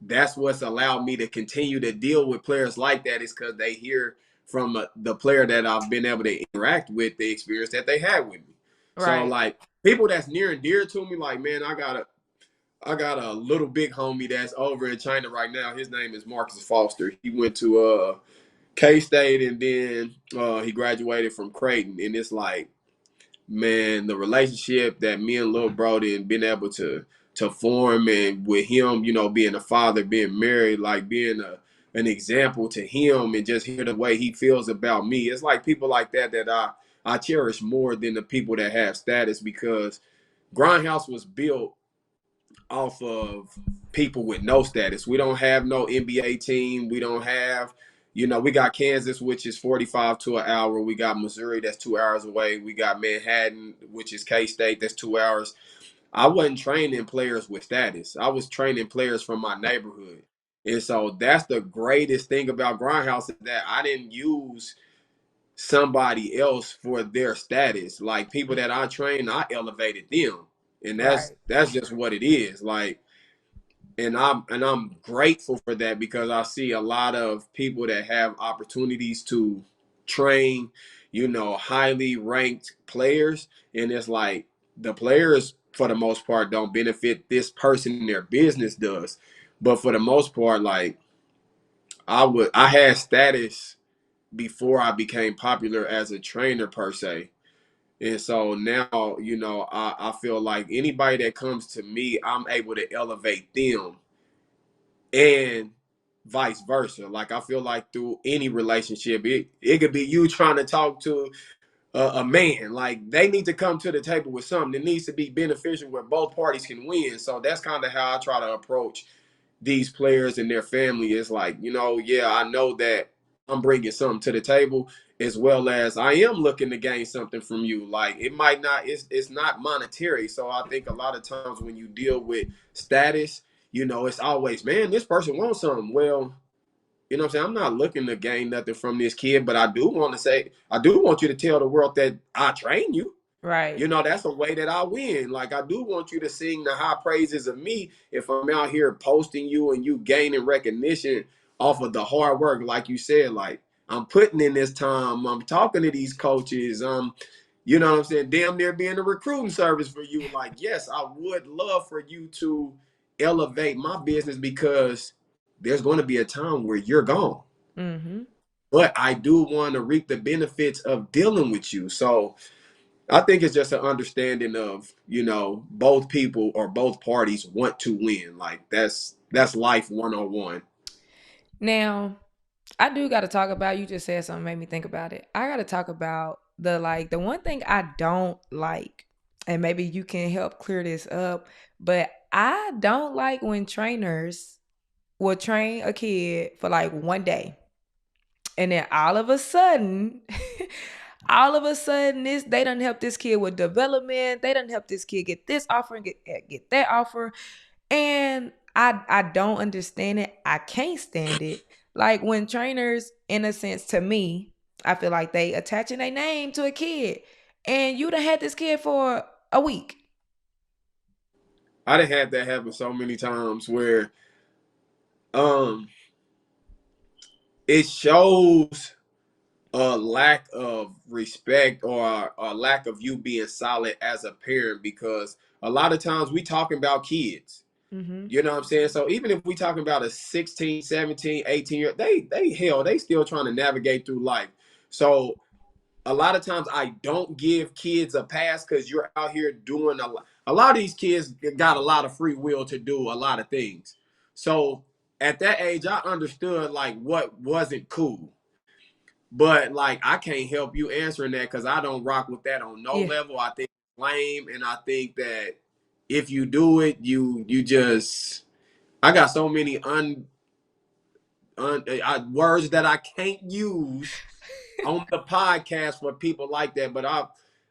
Speaker 1: that's what's allowed me to continue to deal with players like that is because they hear from the player that I've been able to interact with, the experience that they had with me. So
Speaker 3: Right.
Speaker 1: like people that's near and dear to me, like man, I got a little big homie that's over in China right now. His name is Marcus Foster. He went to K State and then he graduated from Creighton. And it's like, man, the relationship that me and Lil Brody and been able to form, and with him, you know, being a father, being married, like being an example to him, and just hear the way he feels about me. It's like people like that I cherish more than the people that have status, because Grindhouse was built off of people with no status. We don't have no NBA team. We don't have, you know, we got Kansas, which is 45 to an hour. We got Missouri, that's 2 hours away. We got Manhattan, which is K-State, that's 2 hours. I wasn't training players with status. I was training players from my neighborhood. And so that's the greatest thing about Grindhouse, is that I didn't use somebody else for their status. Like people that I trained, I elevated them. And that's
Speaker 3: Right.
Speaker 1: that's just what it is. Like, and I'm grateful for that, because I see a lot of people that have opportunities to train, highly ranked players. And it's like the players, for the most part, don't benefit this person in their business does. But for the most part, like I had status before I became popular as a trainer per se. And so now, I feel like anybody that comes to me, I'm able to elevate them and vice versa. Like I feel like through any relationship, it could be you trying to talk to a man. Like they need to come to the table with something that needs to be beneficial where both parties can win. So that's kind of how I try to approach these players and their family. Is like, yeah, I know that I'm bringing something to the table as well as I am looking to gain something from you. Like it might not, it's not monetary. So I think a lot of times when you deal with status, it's always, man, this person wants something. Well, you know what I'm saying? I'm not looking to gain nothing from this kid, but I do want you to tell the world that I train you.
Speaker 3: Right.
Speaker 1: That's a way that I win. Like I do want you to sing the high praises of me if I'm out here posting you and you gaining recognition off of the hard work. Like you said, like I'm putting in this time. I'm talking to these coaches. You know what I'm saying? Damn near being a recruiting service for you. Like, yes, I would love for you to elevate my business because there's going to be a time where you're gone.
Speaker 3: Mm-hmm.
Speaker 1: But I do want to reap the benefits of dealing with you. So I think it's just an understanding of, both people or both parties want to win. Like that's life 101.
Speaker 3: Now, I do got to talk about. You just said something made me think about it. I got to talk about the one thing I don't like, and maybe you can help clear this up. But I don't like when trainers will train a kid for like one day, and then all of a sudden, this they done help this kid with development. They done help this kid get this offer and get that offer. And I don't understand it. I can't stand it. Like when trainers, in a sense, to me, I feel like they attaching a name to a kid. And you done had this kid for a week.
Speaker 1: I done had that happen so many times where um it shows a lack of respect or a lack of you being solid as a parent because a lot of times we talking about kids.
Speaker 3: Mm-hmm.
Speaker 1: You know what I'm saying? So even if we talking about a 16, 17, 18 year, they still trying to navigate through life. So a lot of times I don't give kids a pass because you're out here doing a lot. A lot of these kids got a lot of free will to do a lot of things. So at that age, I understood like what wasn't cool. But like I can't help you answering that because I don't rock with that on no
Speaker 3: Yeah.
Speaker 1: level. I think it's lame, and I think that if you do it, you just I got so many words that I can't use on the podcast for people like that. But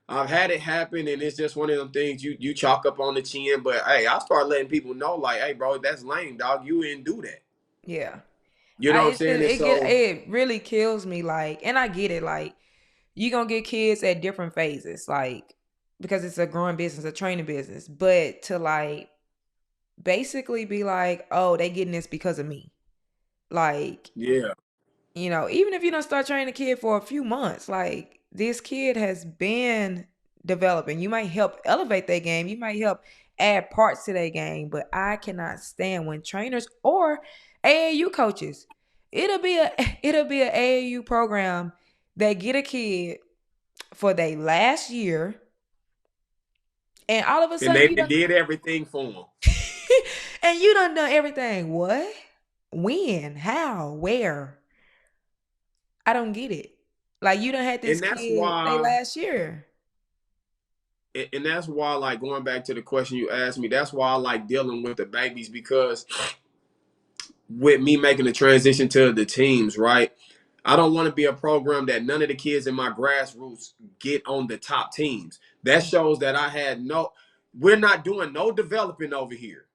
Speaker 1: I've had it happen, and it's just one of them things you chalk up on the chin. But hey, I start letting people know, like, hey, bro, that's lame, dog. You didn't do that.
Speaker 3: Yeah.
Speaker 1: You know what I'm
Speaker 3: It just
Speaker 1: saying? And so
Speaker 3: it really kills me. Like, and I get it. Like, you gonna get kids at different phases, like because it's a growing business, a training business. But to like basically be like, oh, they getting this because of me. Like,
Speaker 1: yeah,
Speaker 3: even if you don't start training a kid for a few months, like this kid has been developing. You might help elevate their game. You might help add parts to their game. But I cannot stand when trainers or AAU coaches, it'll be a AAU program that get a kid for their last year, and all of a
Speaker 1: and
Speaker 3: sudden
Speaker 1: they
Speaker 3: you done
Speaker 1: did everything for them.
Speaker 3: and you done everything. What? When? How? Where? I don't get it. Like you done had this
Speaker 1: And that's
Speaker 3: kid they
Speaker 1: why
Speaker 3: last year.
Speaker 1: and that's why, like going back to the question you asked me, that's why I like dealing with the babies because with me making the transition to the teams, right? I don't want to be a program that none of the kids in my grassroots get on the top teams. That shows that we're not doing no developing over here.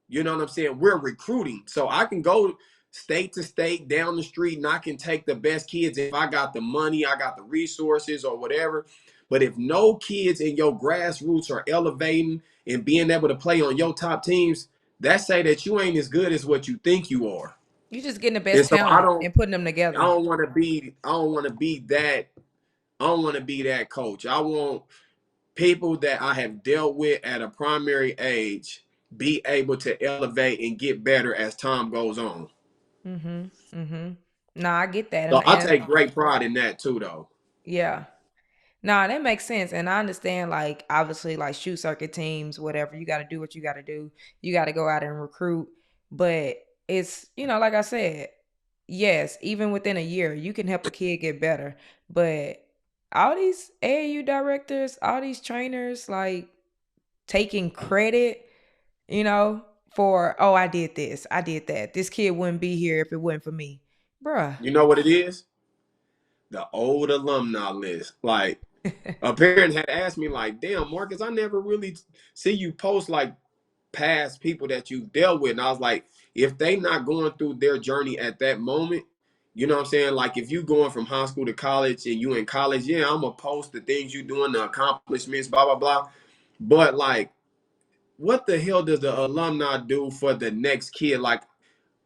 Speaker 1: You know what I'm saying? We're recruiting. So I can go state to state down the street and I can take the best kids if I got the money, I got the resources or whatever. But if no kids in your grassroots are elevating and being able to play on your top teams, that say that you ain't as good as what you think you are.
Speaker 3: You just getting the
Speaker 1: And
Speaker 3: best
Speaker 1: so
Speaker 3: talent and putting them
Speaker 1: I
Speaker 3: together.
Speaker 1: don't want to be I don't want to be that I don't want to be that coach. I want people that I have dealt with at a primary age be able to elevate and get better as time goes on.
Speaker 3: Mhm. Mhm. No, I get that,
Speaker 1: So I
Speaker 3: and
Speaker 1: take great pride in that too, though.
Speaker 3: yeah. Nah, that makes sense. And I understand, like, obviously, like, shoot circuit teams, whatever, you got to do what you got to do. You got to go out and recruit. But it's, like I said, yes, even within a year, you can help a kid get better. But all these AAU directors, all these trainers, like, taking credit, you know, for, oh, I did this, I did that. This kid wouldn't be here if it wasn't for me. Bruh.
Speaker 1: You know what it is? The old alumni list. Like a parent had asked me, like, "Damn, Marcus, I never really see you post like past people that you've dealt with." And I was like, if they not going through their journey at that moment, you know what I'm saying? Like if you going from high school to college and you in college, yeah, I'm gonna post the things you doing, the accomplishments, blah blah blah. But like, what the hell does the alumni do for the next kid? Like,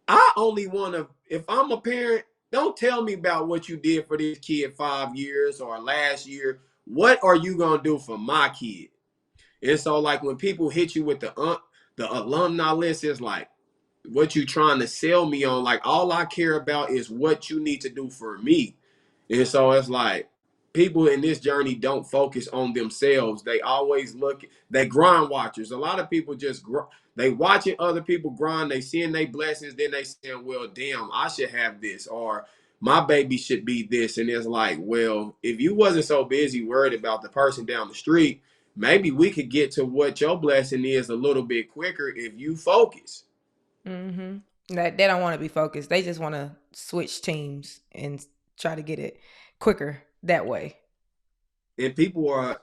Speaker 1: I only want to, if I'm a parent, don't tell me about what you did for this kid 5 years or last year. What are you gonna do for my kid? And so, like when people hit you with the alumni list, is like, what you trying to sell me on? Like all I care about is what you need to do for me. And so it's like people in this journey don't focus on themselves. They always they grind watchers. A lot of people just they watching other people grind, they seeing their blessings, then they saying, well, damn, I should have this, or my baby should be this. And it's like, well, if you wasn't so busy worried about the person down the street, maybe we could get to what your blessing is a little bit quicker if you focus.
Speaker 3: Mm-hmm. That they don't want to be focused. They just want to switch teams and try to get it quicker that way.
Speaker 1: And people are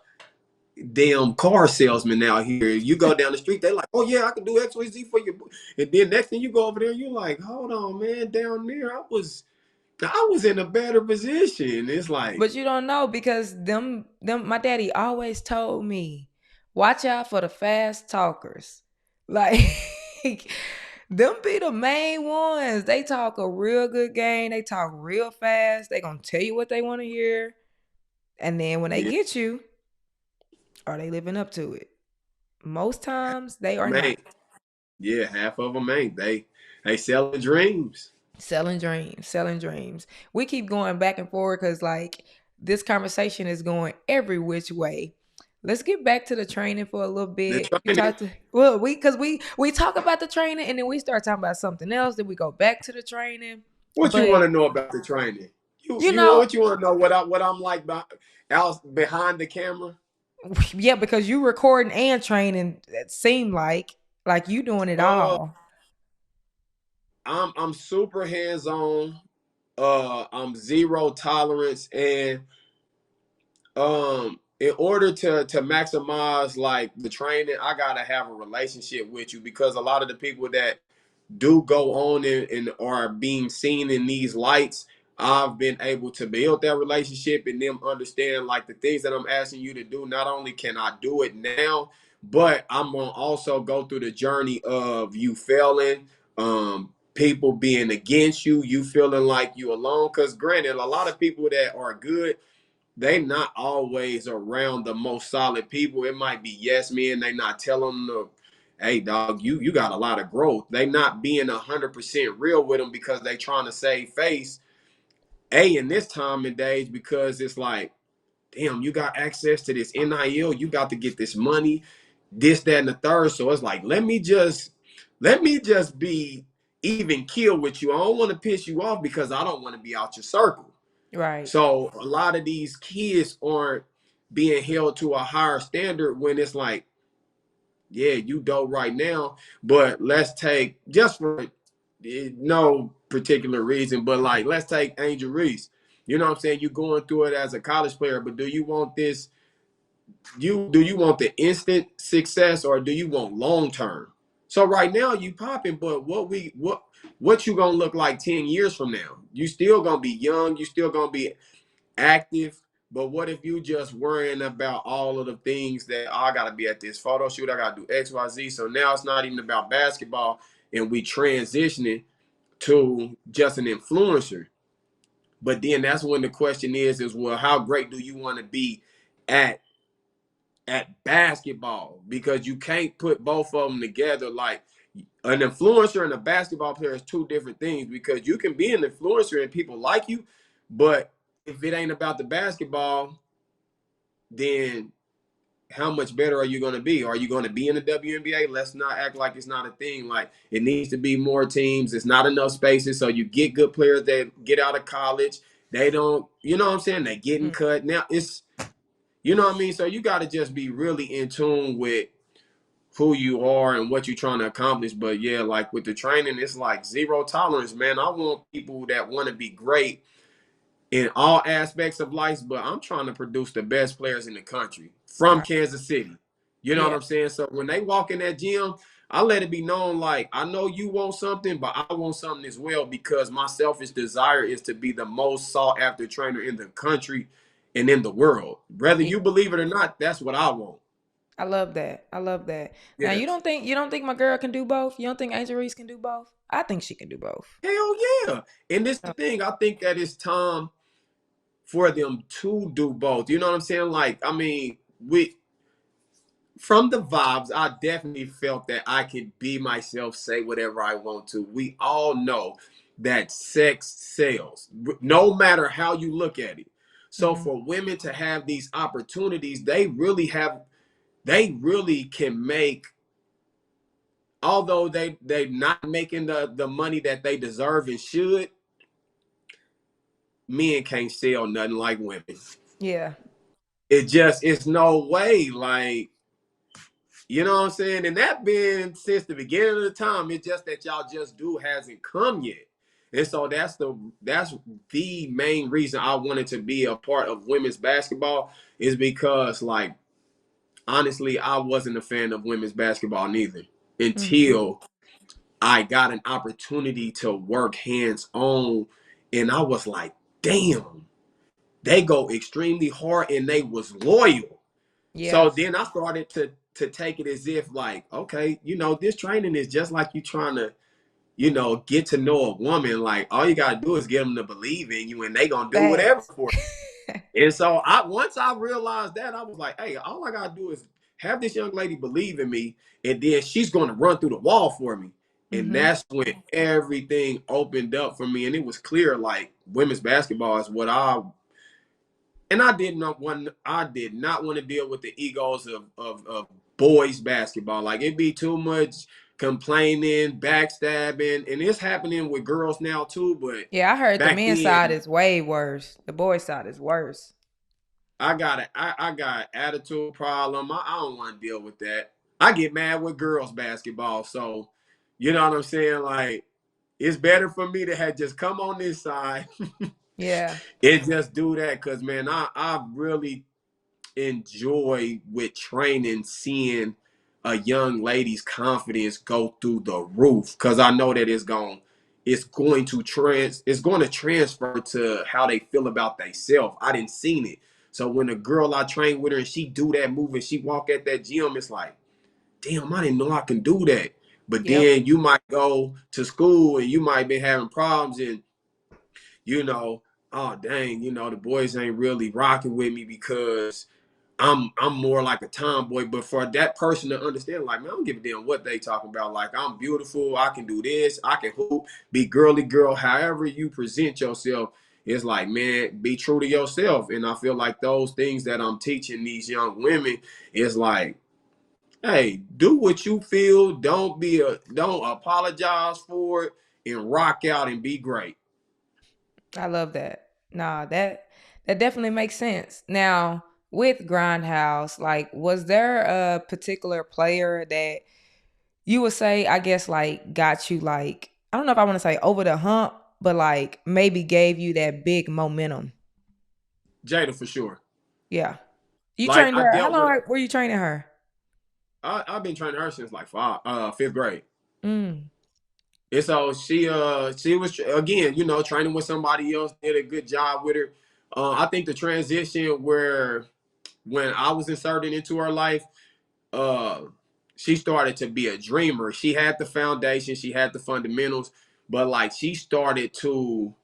Speaker 1: damn car salesmen out here. You go down the street, they like, oh yeah, I can do X, Y, Z for you. And then next thing you go over there, you're like, hold on, man, down there, I was in a better position. It's like,
Speaker 3: But you don't know because them my daddy always told me, watch out for the fast talkers. Like them be the main ones. They talk a real good game. They talk real fast. They gonna tell you what they want to hear. And then when they
Speaker 1: yeah,
Speaker 3: get you, are they living up to it? Most times they are
Speaker 1: man,
Speaker 3: not.
Speaker 1: yeah, half of them ain't. They selling dreams.
Speaker 3: Selling dreams, selling dreams. We keep going back and forward because like this conversation is going every which way. Let's get back to the training for a little
Speaker 1: The
Speaker 3: bit. You
Speaker 1: training.
Speaker 3: talked to well, we talk about the training and then we start talking about something else. Then we go back to the training.
Speaker 1: What you want
Speaker 3: But
Speaker 1: to know about the training? You
Speaker 3: you
Speaker 1: you
Speaker 3: know,
Speaker 1: what you want to know what I'm like behind the camera?
Speaker 3: yeah, because you recording and training, it seemed like you doing it
Speaker 1: Uh,
Speaker 3: all.
Speaker 1: I'm super hands on. I'm zero tolerance, and in order to maximize like the training, I gotta have a relationship with you, because a lot of the people that do go on and are being seen in these lights, I've been able to build that relationship and them understand like the things that I'm asking you to do. Not only can I do it now, but I'm gonna also go through the journey of you failing, people being against you, you feeling like you alone. Because granted, a lot of people that are good, they not always around the most solid people. It might be yes men. They not telling them, hey dog, you got a lot of growth. They not being 100% real with them because they trying to save face. In this time and days, because it's like, damn, you got access to this NIL, you got to get this money, this, that, and the third. So it's like, let me just be even kill with you. I don't want to piss you off because I don't want to be out your circle.
Speaker 3: Right.
Speaker 1: So a lot of these kids aren't being held to a higher standard when it's like, yeah, you dope right now, but let's take, just for no particular reason, but like let's take Angel Reese. You know what I'm saying? You're going through it as a college player, but do you want this? Do you want the instant success or do you want long term? So right now you popping, but what you gonna look like 10 years from now? You still gonna be young, you still gonna be active. But what if you just worrying about all of the things that, oh, I gotta be at this photo shoot, I gotta do XYZ. So now it's not even about basketball, and we transitioning to just an influencer. But then that's when the question is well, how great do you want to be at basketball? Because you can't put both of them together. Like an influencer and a basketball player is two different things, because you can be an influencer and people like you, but if it ain't about the basketball, then how much better are you going to be? Are you going to be in the WNBA? Let's not act like it's not a thing. Like, it needs to be more teams. It's not enough spaces. So you get good players that get out of college. They don't, you know what I'm saying? They getting cut. Now it's, you know what I mean? So you got to just be really in tune with who you are and what you're trying to accomplish. But yeah, like with the training, it's like zero tolerance, man. I want people that want to be great in all aspects of life, but I'm trying to produce the best players in the country from
Speaker 3: Right.
Speaker 1: Kansas City. You know what
Speaker 3: Yeah.
Speaker 1: I'm saying? So when they walk in that gym, I let it be known, like, I know you want something, but I want something as well, because my selfish desire is to be the most sought after trainer in the country and in the world. Whether
Speaker 3: Yeah.
Speaker 1: you believe it or not, that's what I want.
Speaker 3: I love that. I love that. Now
Speaker 1: Yes.
Speaker 3: you don't think my girl can do both? You don't think Angel Reese can do both? I think she can do both.
Speaker 1: Hell yeah. And this is the thing. I think that it's time for them to do both. You know what I'm saying? Like, I mean, from the vibes, I definitely felt that I could be myself, say whatever I want to. We all know that sex sells, no matter how you look at it. So
Speaker 3: Mm-hmm.
Speaker 1: for women to have these opportunities, they really can make, although they not making the money that they deserve and should, men can't sell nothing like women.
Speaker 3: Yeah.
Speaker 1: It's no way. Like, you know what I'm saying? And that been since the beginning of the time. It's just that y'all just do hasn't come yet. And so that's the main reason I wanted to be a part of women's basketball, is because, like, honestly, I wasn't a fan of women's basketball neither
Speaker 3: Mm-hmm.
Speaker 1: until I got an opportunity to work hands on, and I was like, damn, they go extremely hard and they was loyal.
Speaker 3: Yeah.
Speaker 1: So then I started to take it as if, like, okay, this training is just like you trying to, get to know a woman. Like, all you gotta do is get them to believe in you, and they gonna do whatever
Speaker 3: Facts.
Speaker 1: for you. And so once I realized that, I was like, hey, all I gotta do is have this young lady believe in me, and then she's gonna run through the wall for me. And
Speaker 3: Mm-hmm.
Speaker 1: that's when everything opened up for me, and it was clear, like, women's basketball is what and I did not want to deal with the egos of boys basketball. Like, it'd be too much complaining, backstabbing, and it's happening with girls now too. But
Speaker 3: Yeah, I heard the
Speaker 1: back
Speaker 3: men's side
Speaker 1: then,
Speaker 3: is way worse. The boys' side is worse.
Speaker 1: I got an attitude problem. I don't want to deal with that. I get mad with girls basketball, so you know what I'm saying. Like, it's better for me to have just come on this side
Speaker 3: Yeah.
Speaker 1: and just do that, because man, I really enjoy with training seeing a young lady's confidence go through the roof, because I know that it's going to transfer to how they feel about themselves. I didn't seen it. So when a girl I train with her and she do that move and she walk at that gym, it's like, damn, I didn't know I can do that. But
Speaker 3: Yep.
Speaker 1: then you might go to school and you might be having problems, and you know, oh dang, the boys ain't really rocking with me because I'm more like a tomboy. But for that person to understand, like, man, I don't give a damn what they talking about. Like, I'm beautiful, I can do this, I can hoop, be girly girl, however you present yourself. It's like, man, be true to yourself. And I feel like those things that I'm teaching these young women is like, hey, do what you feel. Don't apologize for it, and rock out and be great.
Speaker 3: I love that. Nah, that definitely makes sense. Now, with Grindhouse, like, was there a particular player that you would say, I guess, like, got you, like, I don't know if I want to say over the hump, but like maybe gave you that big momentum?
Speaker 1: Jada, for sure.
Speaker 3: Yeah. You
Speaker 1: Like,
Speaker 3: trained
Speaker 1: I
Speaker 3: her. How
Speaker 1: dealt with
Speaker 3: long were you training her?
Speaker 1: I've been training her since like fifth grade.
Speaker 3: Mm.
Speaker 1: And so she was, again, training with somebody else, did a good job with her. I think the transition where when I was inserted into her life, uh, she started to be a dreamer. She had the foundation, she had the fundamentals, but like she started to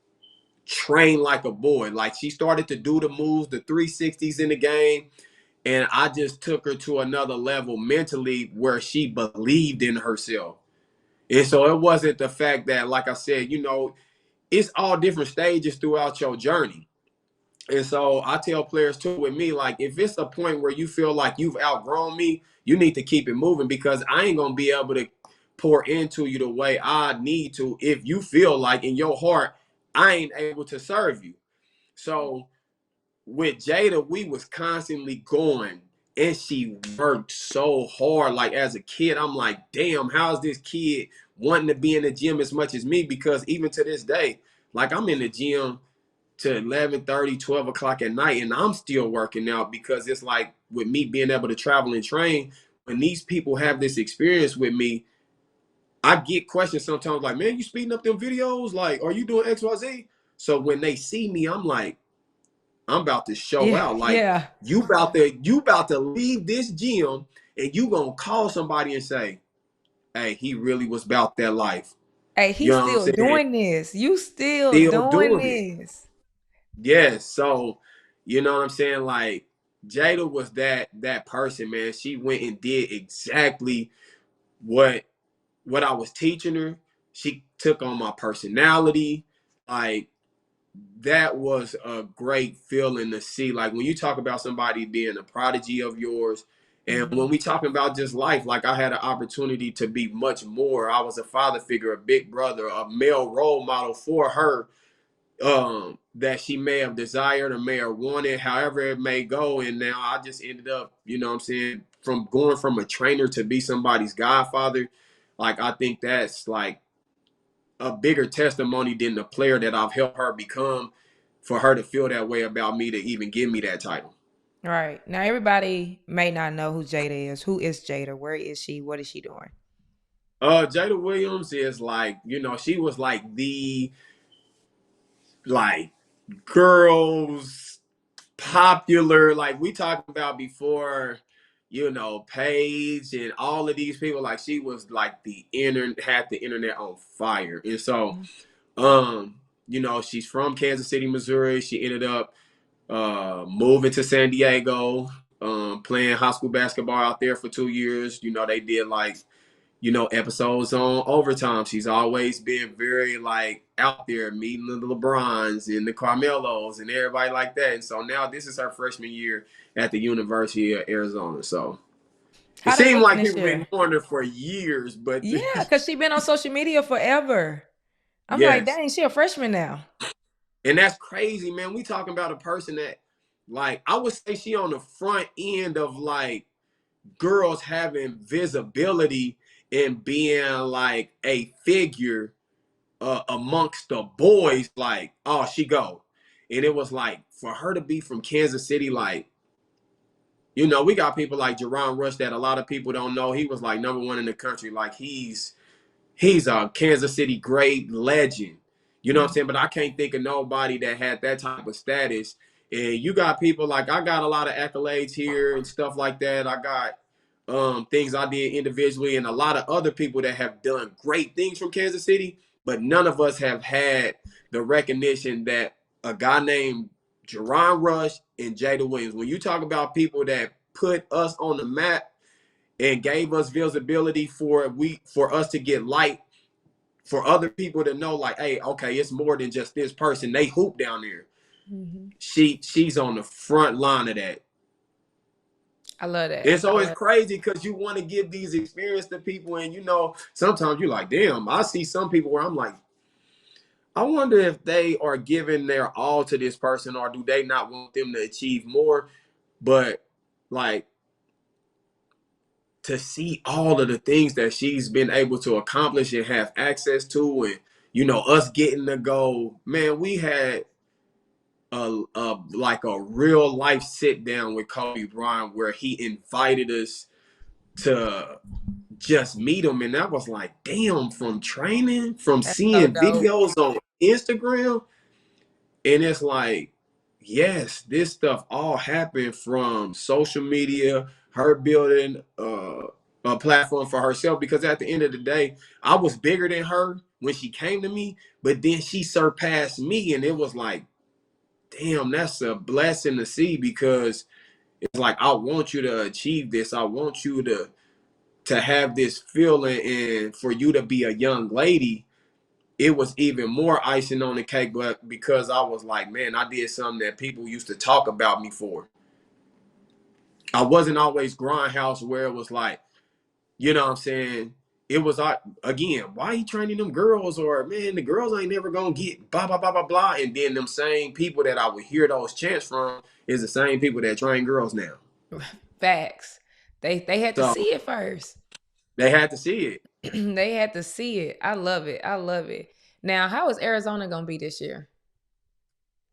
Speaker 1: train like a boy. Like she started to do the moves, the 360s in the game. And I just took her to another level mentally where she believed in herself. And so it wasn't the fact that, like I said, it's all different stages throughout your journey. And so I tell players too with me, like, if it's a point where you feel like you've outgrown me, you need to keep it moving because I ain't going to be able to pour into you the way I need to if you feel like in your heart, I ain't able to serve you. So with Jada, we was constantly going and she worked so hard. Like as a kid, I'm like, damn, how's this kid wanting to be in the gym as much as me? Because even to this day, like I'm in the gym to 11:30, 12 o'clock at night, and I'm still working out because it's like with me being able to travel and train, when these people have this experience with me, I get questions sometimes like, man, you speeding up them videos? Like, are you doing XYZ? So when they see me, I'm like, I'm about to show
Speaker 3: Yeah,
Speaker 1: out. Like
Speaker 3: yeah.
Speaker 1: you about to leave this gym and you gonna call somebody and say, hey, he really was about that life.
Speaker 3: Hey,
Speaker 1: You
Speaker 3: he's
Speaker 1: know what I'm
Speaker 3: still
Speaker 1: saying?
Speaker 3: doing this. You still
Speaker 1: Still
Speaker 3: doing
Speaker 1: doing it.
Speaker 3: this.
Speaker 1: Yes. So, you know what I'm saying? Like Jada was that person, man. She went and did exactly what I was teaching her. She took on my personality. Like that was a great feeling to see. Like when you talk about somebody being a prodigy of yours, and when
Speaker 3: Mhm.
Speaker 1: we talking about just life, like I had an opportunity to be much more. I was a father figure, a big brother, a male role model for her, that she may have desired or may have wanted, however it may go. And now I just ended up, what I'm saying, from going from a trainer to be somebody's godfather. Like I think that's like a bigger testimony than the player that I've helped her become, for her to feel that way about me to even give me that title.
Speaker 3: Right. Now everybody may not know who Jada is. Who is Jada? Where is she? What is she doing?
Speaker 1: Jada Williams is like, she was like the like girls popular, like we talked about before, Paige and all of these people. Like she was like the internet, had the internet on fire. And so
Speaker 3: Mhm.
Speaker 1: she's from Kansas City, Missouri. She ended up moving to San Diego, playing high school basketball out there for 2 years. They did like, episodes on Overtime. She's always been very like out there meeting the LeBrons and the Carmelos and everybody like that. And so now this is her freshman year at the University of Arizona. So it
Speaker 3: How they
Speaker 1: seemed
Speaker 3: looking
Speaker 1: like
Speaker 3: this
Speaker 1: people been
Speaker 3: year?
Speaker 1: knowing her for years, but
Speaker 3: Yeah, because she been on social media forever. I'm like,
Speaker 1: yes.
Speaker 3: dang, she a freshman now.
Speaker 1: And that's crazy, man. We talking about a person that, like, I would say she on the front end of like girls having visibility and being like a figure amongst the boys. Like, oh, she go. And it was like, for her to be from Kansas City, like, we got people like Jerron Rush that a lot of people don't know. He was like number one in the country. Like he's a Kansas City great legend. You know what I'm
Speaker 3: Mhm.
Speaker 1: saying? But I can't think of nobody that had that type of status. And you got people like, I got a lot of accolades here and stuff like that. I got things I did individually and a lot of other people that have done great things from Kansas City, but none of us have had the recognition that a guy named Jerron Rush and Jada Williams, when you talk about people that put us on the map and gave us visibility for us to get light, for other people to know, like, hey, okay, it's more than just this person. They hoop down there.
Speaker 3: Mhm.
Speaker 1: She's on the front line of that.
Speaker 3: I love
Speaker 1: And
Speaker 3: that. I
Speaker 1: so it's
Speaker 3: love.
Speaker 1: crazy because you want to give these experiences to people, and sometimes you're like, damn, I see some people where I'm like, I wonder if they are giving their all to this person, or do they not want them to achieve more? But like, to see all of the things that she's been able to accomplish and have access to, and us getting to go, man, we had like a real life sit down with Kobe Bryant where he invited us to just meet him, and that was like, damn, from training, from
Speaker 3: That's so
Speaker 1: seeing
Speaker 3: dope.
Speaker 1: videos on Instagram. And it's like, yes, this stuff all happened from social media, her building a platform for herself, because at the end of the day, I was bigger than her, when she came to me, but then she surpassed me, and it was like, damn, that's a blessing to see, because it's like, I want you to achieve this. I want you to have this feeling, and for you to be a young lady, it was even more icing on the cake. But because I was like, man, I did something that people used to talk about me for. I wasn't always Grindhouse, where it was like, you know what I'm saying? It was, again, why you training them girls? Or, man, the girls ain't never gonna get blah, blah, blah, blah, blah. And then them same people that I would hear those chants from is the same people that train girls now.
Speaker 3: Facts. They had to
Speaker 1: So
Speaker 3: see it first.
Speaker 1: they had to see it.
Speaker 3: They had to see it. I love it. I love it. Now, how is Arizona gonna be this year?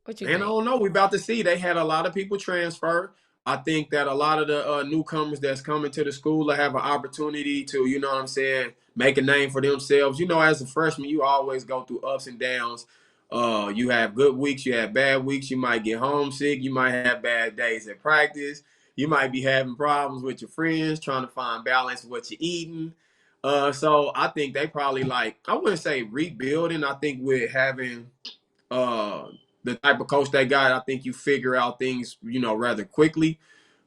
Speaker 3: What you
Speaker 1: And I
Speaker 3: think?
Speaker 1: don't know. We about to see. They had a lot of people transfer. I think that a lot of the newcomers that's coming to the school will have an opportunity to, you know what I'm saying, make a name for themselves. You know, as a freshman, you always go through ups and downs. You have good weeks, you have bad weeks. You might get homesick. You might have bad days at practice. You might be having problems with your friends, trying to find balance with what you're eating. So I think they probably, like, I wouldn't say rebuilding. I think with having uh, the type of coach they got, I think you figure out things, you know, rather quickly.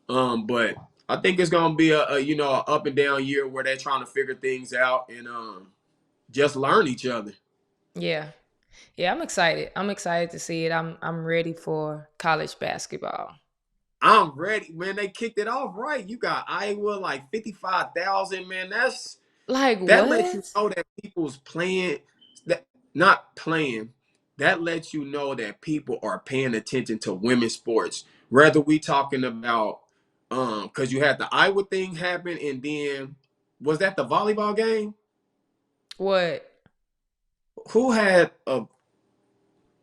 Speaker 1: But I think it's gonna be a you know, a up and down year where they're trying to figure things out and just learn each other.
Speaker 3: Yeah. Yeah, I'm excited. I'm excited to see it. I'm ready for college basketball.
Speaker 1: I'm ready, man. They kicked it off right. You got Iowa like 55,000, man.
Speaker 3: Like
Speaker 1: That lets you
Speaker 3: what?
Speaker 1: know that people's playing, that not playing. That lets you know that people are paying attention to women's sports. Whether we talking about because you had the Iowa thing happen, and then was that the volleyball game?
Speaker 3: What?
Speaker 1: Who had a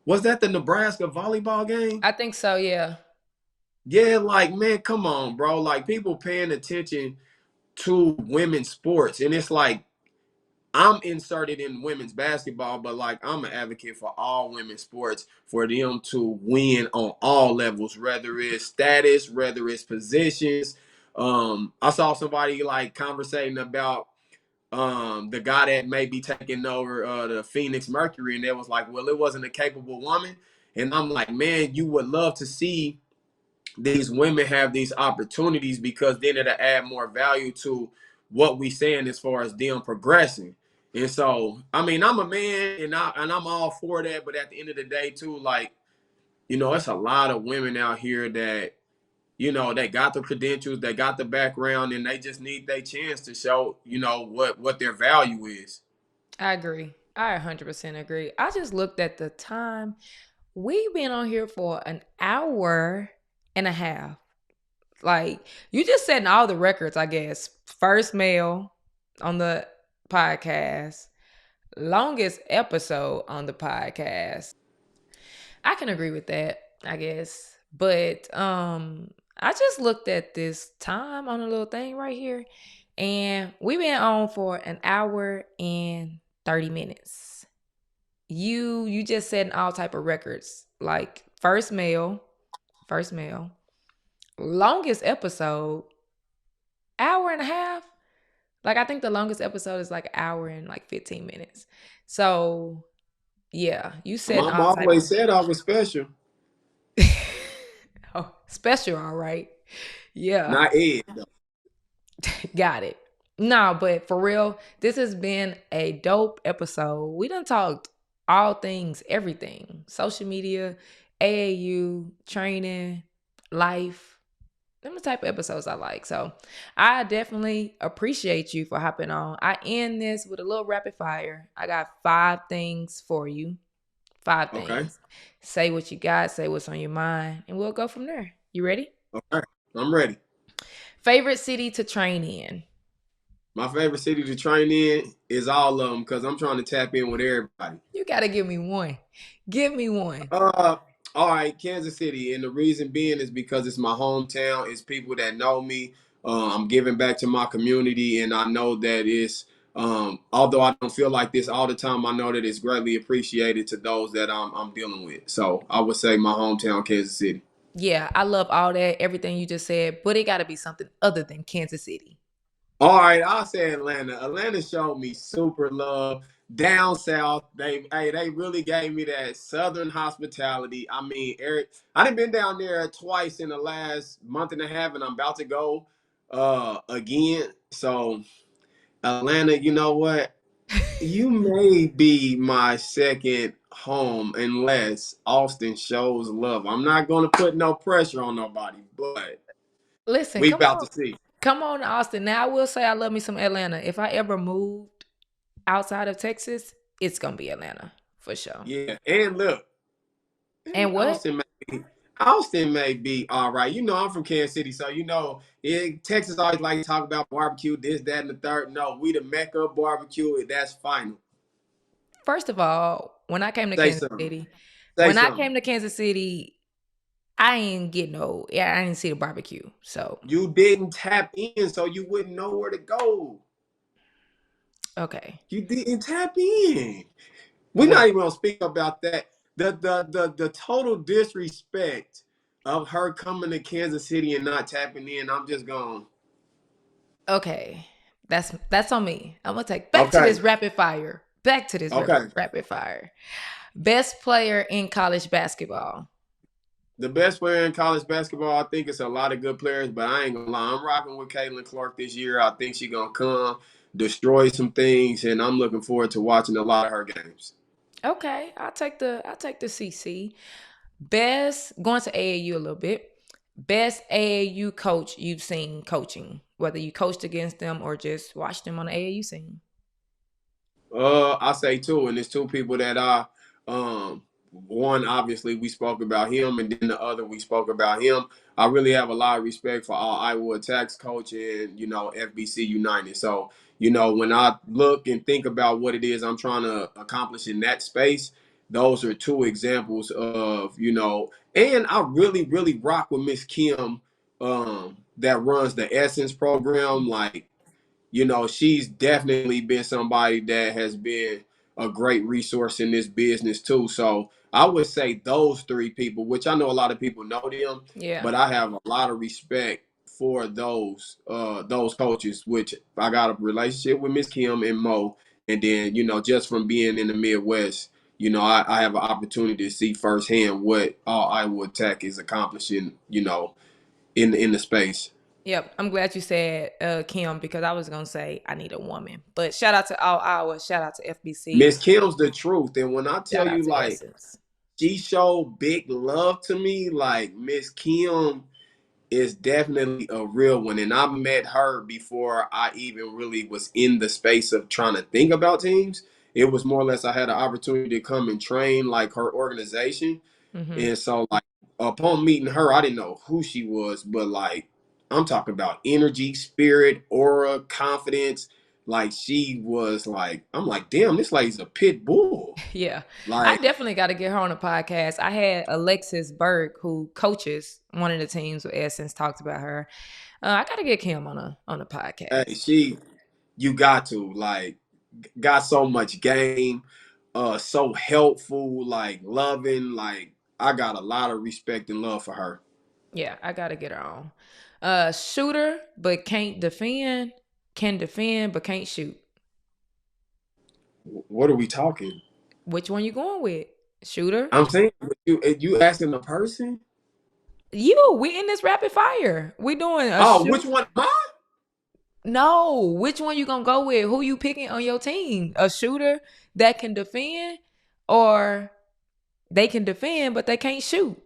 Speaker 1: Was that the Nebraska volleyball game?
Speaker 3: I think so, yeah.
Speaker 1: Yeah, like, man, come on, bro. Like, people paying attention to women's sports, and it's like, I'm inserted in women's basketball, but like, I'm an advocate for all women's sports, for them to win on all levels, whether it's status, whether it's positions. I saw somebody like conversating about the guy that may be taking over the Phoenix Mercury, and they was like, well, it wasn't a capable woman. And I'm like, man, you would love to see these women have these opportunities, because then it'll add more value to what we saying as far as them progressing. And so, I mean, I'm a man, and I'm all for that. But at the end of the day, too, like, you know, it's a lot of women out here that, you know, they got the credentials, they got the background, and they just need their chance to show, you know, what their value is.
Speaker 3: I agree. I 100% agree. I just looked at the time. We've been on here for an hour and a half. Like, you just setting all the records, I guess. First male on the podcast, longest episode on the podcast. I can agree with that, I guess. But I just looked at this time on a little thing right here, and we've been on for an hour and 30 minutes. You just setting all type of records. Like first male, longest episode, hour and a half. Like, I think the longest episode is like an hour and like 15 minutes. So yeah, you setting
Speaker 1: Mom
Speaker 3: all type
Speaker 1: always said I was special.
Speaker 3: of oh, special, all right. Yeah,
Speaker 1: Not Ed.
Speaker 3: got it. No, but for real, this has been a dope episode. We done talked all things, everything. Social media, AAU, training, life. Them the type of episodes I like. So I definitely appreciate you for hopping on. I end this with a little rapid fire. I got 5 things for you. 5
Speaker 1: Okay.
Speaker 3: things. Say what you got, say what's on your mind, and we'll go from there. You ready?
Speaker 1: Okay. I'm ready.
Speaker 3: Favorite city to train in?
Speaker 1: My favorite city to train in is all of them, because I'm trying to tap in with everybody.
Speaker 3: You gotta give me one. Give me one.
Speaker 1: All right, Kansas City, and the reason being is because it's my hometown. It's people that know me. I'm giving back to my community, and I know that it's. Although I don't feel like this all the time, I know that it's greatly appreciated to those that I'm dealing with. So I would say my hometown, Kansas City.
Speaker 3: Yeah, I love all that, everything you just said, but it gotta be something other than Kansas City.
Speaker 1: All right, I'll say Atlanta. Atlanta showed me super love. down south. They really gave me that southern hospitality. I mean, Eric, I done been down there twice in the last month and a half, and I'm about to go again. So Atlanta, you know what? You may be my second home unless Austin shows love. I'm not gonna put no pressure on nobody, but
Speaker 3: Listen,
Speaker 1: we about to see.
Speaker 3: come on, Austin. Now I will say I love me some Atlanta. If I ever moved outside of Texas, it's gonna be Atlanta for sure.
Speaker 1: Yeah, and look,
Speaker 3: And what?
Speaker 1: Austin Austin may be all right. You know, I'm from Kansas City, so you know, Texas always like to talk about barbecue, this, that, and the third. No, we the mecca of barbecue. That's final.
Speaker 3: First of all, when I came to
Speaker 1: Say
Speaker 3: Kansas
Speaker 1: something.
Speaker 3: City,
Speaker 1: Say
Speaker 3: when I
Speaker 1: something.
Speaker 3: came to Kansas City, I ain't get no. Yeah, I didn't see the barbecue. So
Speaker 1: You didn't tap in, so you wouldn't know where to go.
Speaker 3: okay,
Speaker 1: You didn't tap in. We're
Speaker 3: well,
Speaker 1: not even gonna speak about that. The total disrespect of her coming to Kansas City and not tapping in. I'm just going.
Speaker 3: okay. That's on me. I'm gonna take back to
Speaker 1: Okay.
Speaker 3: this rapid fire. Back to this
Speaker 1: Okay.
Speaker 3: rapid fire. Best player in college basketball.
Speaker 1: The best player in college basketball, I think it's a lot of good players, but I ain't gonna lie. I'm rocking with Caitlin Clark this year. I think she's gonna come destroy some things, and I'm looking forward to watching a lot of her games.
Speaker 3: Okay, I'll take the CC. Best going to AAU a little bit. Best AAU coach you've seen coaching, whether you coached against them or just watched them on the AAU scene.
Speaker 1: I say two, and it's two people that I one obviously we spoke about him, and then the other we spoke about him. I really have a lot of respect for our Iowa Attacks coach and FBC United. So when I look and think about what it is I'm trying to accomplish in that space, those are two examples of and I really rock with Miss Kim, that runs the Essence program. Like, she's definitely been somebody that has been a great resource in this business too. So I would say those three people, which I know a lot of people know them,
Speaker 3: Yeah.
Speaker 1: but I have a lot of respect for those coaches, which I got a relationship with Miss Kim and Mo. And then, just from being in the Midwest, I have an opportunity to see firsthand what all Iowa Tech is accomplishing, in the space.
Speaker 3: Yep. I'm glad you said Kim because I was gonna say I need a woman. But shout out to all Iowa, shout out to FBC,
Speaker 1: Miss Kim's the truth. And when I tell
Speaker 3: shout out
Speaker 1: you,
Speaker 3: to
Speaker 1: like,
Speaker 3: Essence.
Speaker 1: she showed big love to me, like, Miss Kim is definitely a real one. And I met her before I even really was in the space of trying to think about teams. It was more or less I had an opportunity to come and train, like, her organization.
Speaker 3: Mm-hmm.
Speaker 1: And so, like, upon meeting her, I didn't know who she was, but like, I'm talking about energy, spirit, aura, confidence. Like, she was like, I'm like, damn, this lady's a pit bull.
Speaker 3: Yeah. I
Speaker 1: Like,
Speaker 3: definitely got to get her on a podcast. I had Alexis Burke, who coaches one of the teams with Essence, talked about her. I got to get Kim on a
Speaker 1: hey,
Speaker 3: podcast.
Speaker 1: you got to, like, got so much game, so helpful, like, loving. Like, I got a lot of respect and love for her.
Speaker 3: Yeah, I got to get her on. Shooter, but can't defend. Can defend, but can't shoot.
Speaker 1: What are we talking?
Speaker 3: Which one you going with? Shooter?
Speaker 1: I'm saying, you asking the person?
Speaker 3: We in this rapid fire. We doing a
Speaker 1: Oh,
Speaker 3: shoot.
Speaker 1: which one? Mine?
Speaker 3: No, which one you gonna go with? Who you picking on your team? A shooter that can defend, or they can defend but they can't shoot?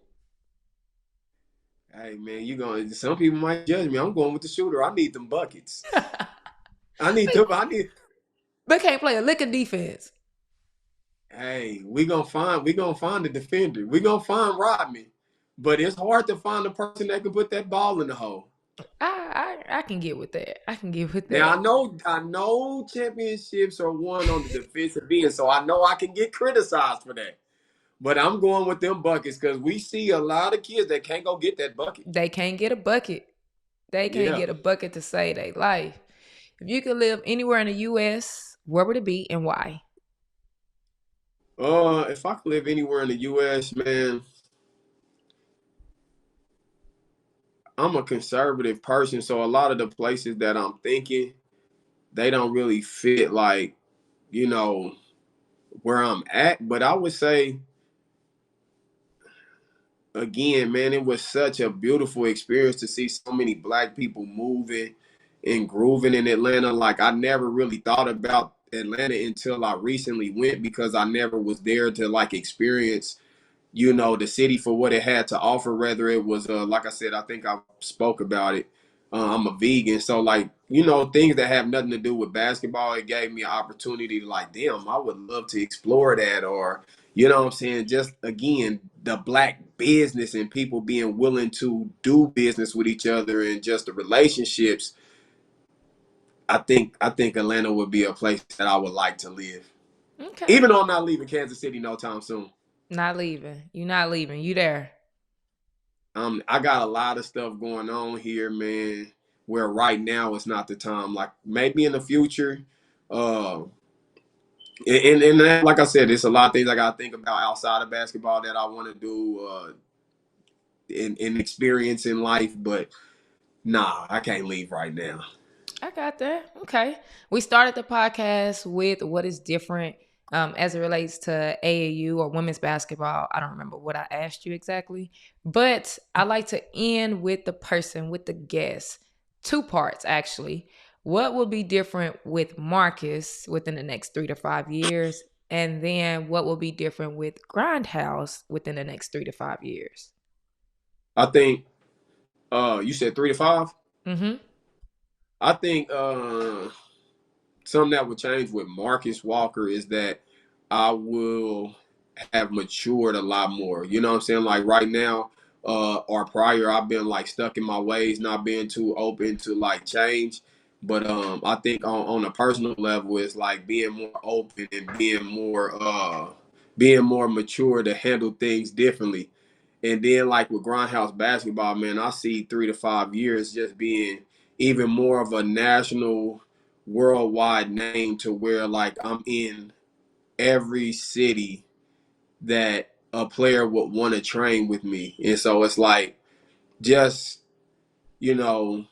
Speaker 1: Hey man, some people might judge me. I'm going with the shooter. I need them buckets. I need them.
Speaker 3: They can't play a lick of defense.
Speaker 1: Hey, we gonna find the defender. We gonna find Rodman. But it's hard to find a person that can put that ball in the hole.
Speaker 3: I can get with that. I can get with
Speaker 1: Now
Speaker 3: that.
Speaker 1: I know championships are won on the defensive end, so I know I can get criticized for that. But I'm going with them buckets because we see a lot of kids that can't go get that bucket.
Speaker 3: They can't get a bucket. They can't
Speaker 1: Yeah.
Speaker 3: get a bucket to save their life. If you could live anywhere in the U.S., where would it be and why?
Speaker 1: If I could live anywhere in the US, man, I'm a conservative person, so a lot of the places that I'm thinking, they don't really fit, like, you know. where I'm at. But I would say again, man, it was such a beautiful experience to see so many black people moving and grooving in Atlanta. Like I never really thought about Atlanta until I recently went because I never was there to like experience, you know, the city for what it had to offer. Whether it was, like I said, I think I spoke about it. I'm a vegan, so like, you know, things that have nothing to do with basketball. It gave me an opportunity to like, damn, I would love to explore that, or you know what I'm saying. Just again, the black business and people being willing to do business with each other and just the relationships. I think Atlanta would be a place that I would like to live,
Speaker 3: Okay.
Speaker 1: even though I'm not leaving Kansas City no time soon.
Speaker 3: Not leaving. You not leaving. You there.
Speaker 1: I got a lot of stuff going on here, man. Where right now it's not the time. Like maybe in the future, uh, and like I said, there's a lot of things I got to think about outside of basketball that I want to do in experience in life. But nah, I can't leave right now.
Speaker 3: I got that. Okay. We started the podcast with what is different as it relates to AAU or women's basketball. I don't remember what I asked you exactly, but I like to end with the person, with the guest. Two parts, actually. What will be different with Marcus within the next 3 to 5 years? And then what will be different with Grindhouse within the next 3 to 5 years?
Speaker 1: I think you said 3 to 5.
Speaker 3: Mm-hmm.
Speaker 1: I think something that would change with Marcus Walker is that I will have matured a lot more. You know what I'm saying? Like right now, or prior, I've been like stuck in my ways, not being too open to like change. But I think on a personal level, it's like being more open and being more mature to handle things differently. And then like with Grindhouse Basketball, man, I see 3 to 5 years just being even more of a national, worldwide name to where like I'm in every city that a player would want to train with me. And so it's like just, you know,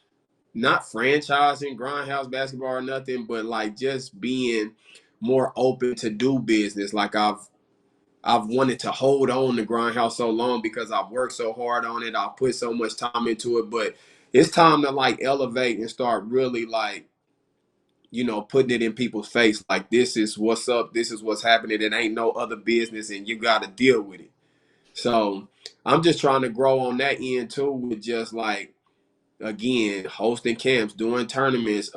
Speaker 1: not franchising Grindhouse Basketball or nothing, but like just being more open to do business. Like I've wanted to hold on to Grindhouse so long because I've worked so hard on it. I've put so much time into it, but it's time to like elevate and start really like, you know, putting it in people's face. Like this is what's up. This is what's happening. It ain't no other business and you got to deal with it. So I'm just trying to grow on that end too with just like, again, hosting camps, doing tournaments,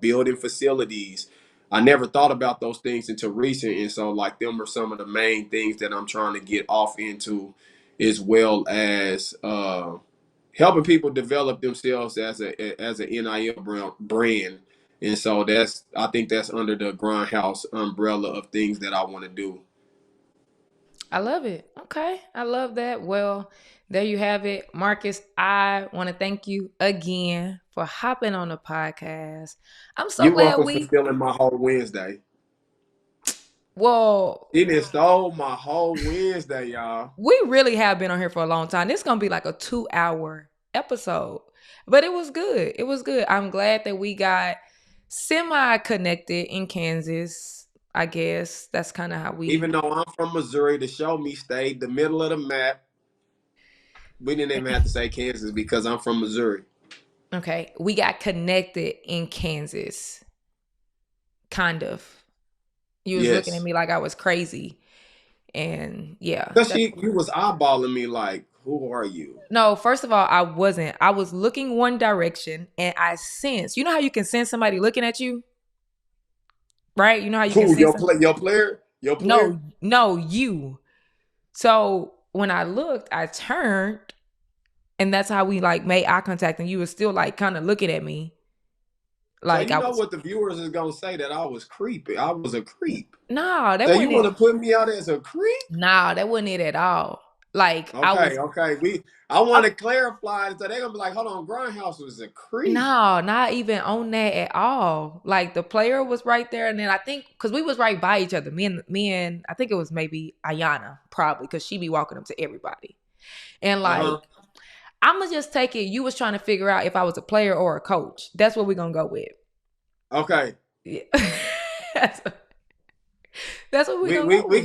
Speaker 1: building facilities. I never thought about those things until recent, and so like them are some of the main things that I'm trying to get off into, as well as helping people develop themselves as an NIL brand. And so I think that's under the Grindhouse umbrella of things that I want to do.
Speaker 3: I love it. Okay. I love that. Well, there you have it. Marcus, I want to thank you again for hopping on the podcast. I'm so
Speaker 1: You
Speaker 3: glad
Speaker 1: welcome for stealing my whole Wednesday.
Speaker 3: well,
Speaker 1: He done stole my whole Wednesday, y'all.
Speaker 3: we really have been on here for a long time. This is going to be like a 2 hour episode, but it was good. It was good. I'm glad that we got semi connected in Kansas. I guess that's kind of how we.
Speaker 1: Even though I'm from Missouri, the show me stayed the middle of the map. We didn't even have to say Kansas because I'm from Missouri.
Speaker 3: Okay. We got connected in Kansas. Kind of. You was looking at
Speaker 1: Yes.
Speaker 3: me like I was crazy. And yeah.
Speaker 1: Because you was eyeballing me like, who are you?
Speaker 3: No, first of all, I wasn't. I was looking one direction and I sensed. You know how you can sense somebody looking at you? Right? You know how you can
Speaker 1: Who?
Speaker 3: sense
Speaker 1: Your player? Your player?
Speaker 3: no, you. So when I looked, I turned and that's how we like made eye contact and you was still like kind of looking at me.
Speaker 1: So
Speaker 3: Like
Speaker 1: you
Speaker 3: I
Speaker 1: know
Speaker 3: was
Speaker 1: what the viewers is gonna say, that I was creepy. I was a creep.
Speaker 3: nah, that
Speaker 1: So you
Speaker 3: wasn't
Speaker 1: want
Speaker 3: it.
Speaker 1: to put me out as a creep?
Speaker 3: Nah, that wasn't it at all. Like I
Speaker 1: Okay,
Speaker 3: was
Speaker 1: okay. I want to clarify so they're gonna be like, hold on, Grindhouse was a creep.
Speaker 3: no, not even on that at all. Like the player was right there, and then I think because we was right by each other, me and I think it was maybe Ayana probably because she be walking up to everybody, and like
Speaker 1: Uh-huh.
Speaker 3: I'm gonna just take it. You was trying to figure out if I was a player or a coach. That's what we're gonna go with.
Speaker 1: Okay.
Speaker 3: Yeah. That's what we're
Speaker 1: We,
Speaker 3: gonna
Speaker 1: we
Speaker 3: go
Speaker 1: we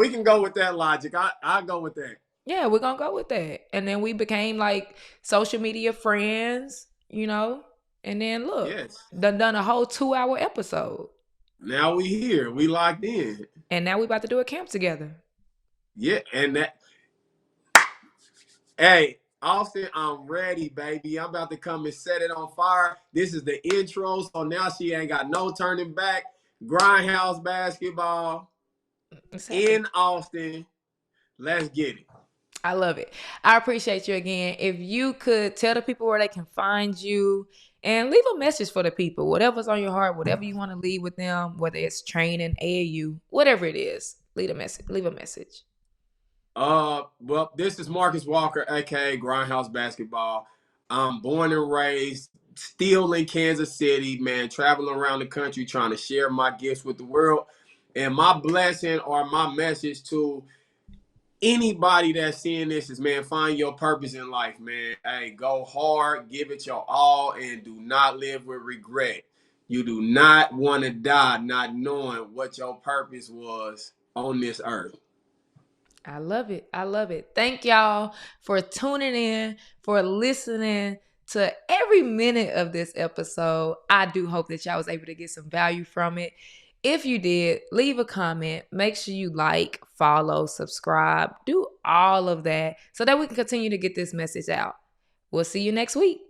Speaker 3: with.
Speaker 1: can go with that logic. I'll go with that.
Speaker 3: Yeah, we're gonna go with that. And then we became like social media friends, you know. And then look,
Speaker 1: Yes.
Speaker 3: done a whole 2-hour episode.
Speaker 1: Now we here. We locked in.
Speaker 3: And now we about to do a camp together.
Speaker 1: Yeah, and that. Hey, Austin, I'm ready, baby. I'm about to come and set it on fire. This is the intro, so now she ain't got no turning back. Grindhouse basketball
Speaker 3: It's happening.
Speaker 1: in Austin. Let's get it.
Speaker 3: I love it. I appreciate you again. If you could tell the people where they can find you and leave a message for the people, whatever's on your heart, whatever you want to leave with them, whether it's training, AAU, whatever it is, leave a message. Leave a message.
Speaker 1: Well, this is Marcus Walker, aka Grindhouse Basketball. I'm born and raised still in Kansas City, man, traveling around the country trying to share my gifts with the world. And my blessing or my message to anybody that's seeing this is, man, find your purpose in life, man. Hey, go hard, give it your all, and do not live with regret. You do not want to die not knowing what your purpose was on this earth.
Speaker 3: I love it. I love it. Thank y'all for tuning in, for listening to every minute of this episode. I do hope that y'all was able to get some value from it. If you did, leave a comment. Make sure you like, follow, subscribe, do all of that so that we can continue to get this message out. We'll see you next week.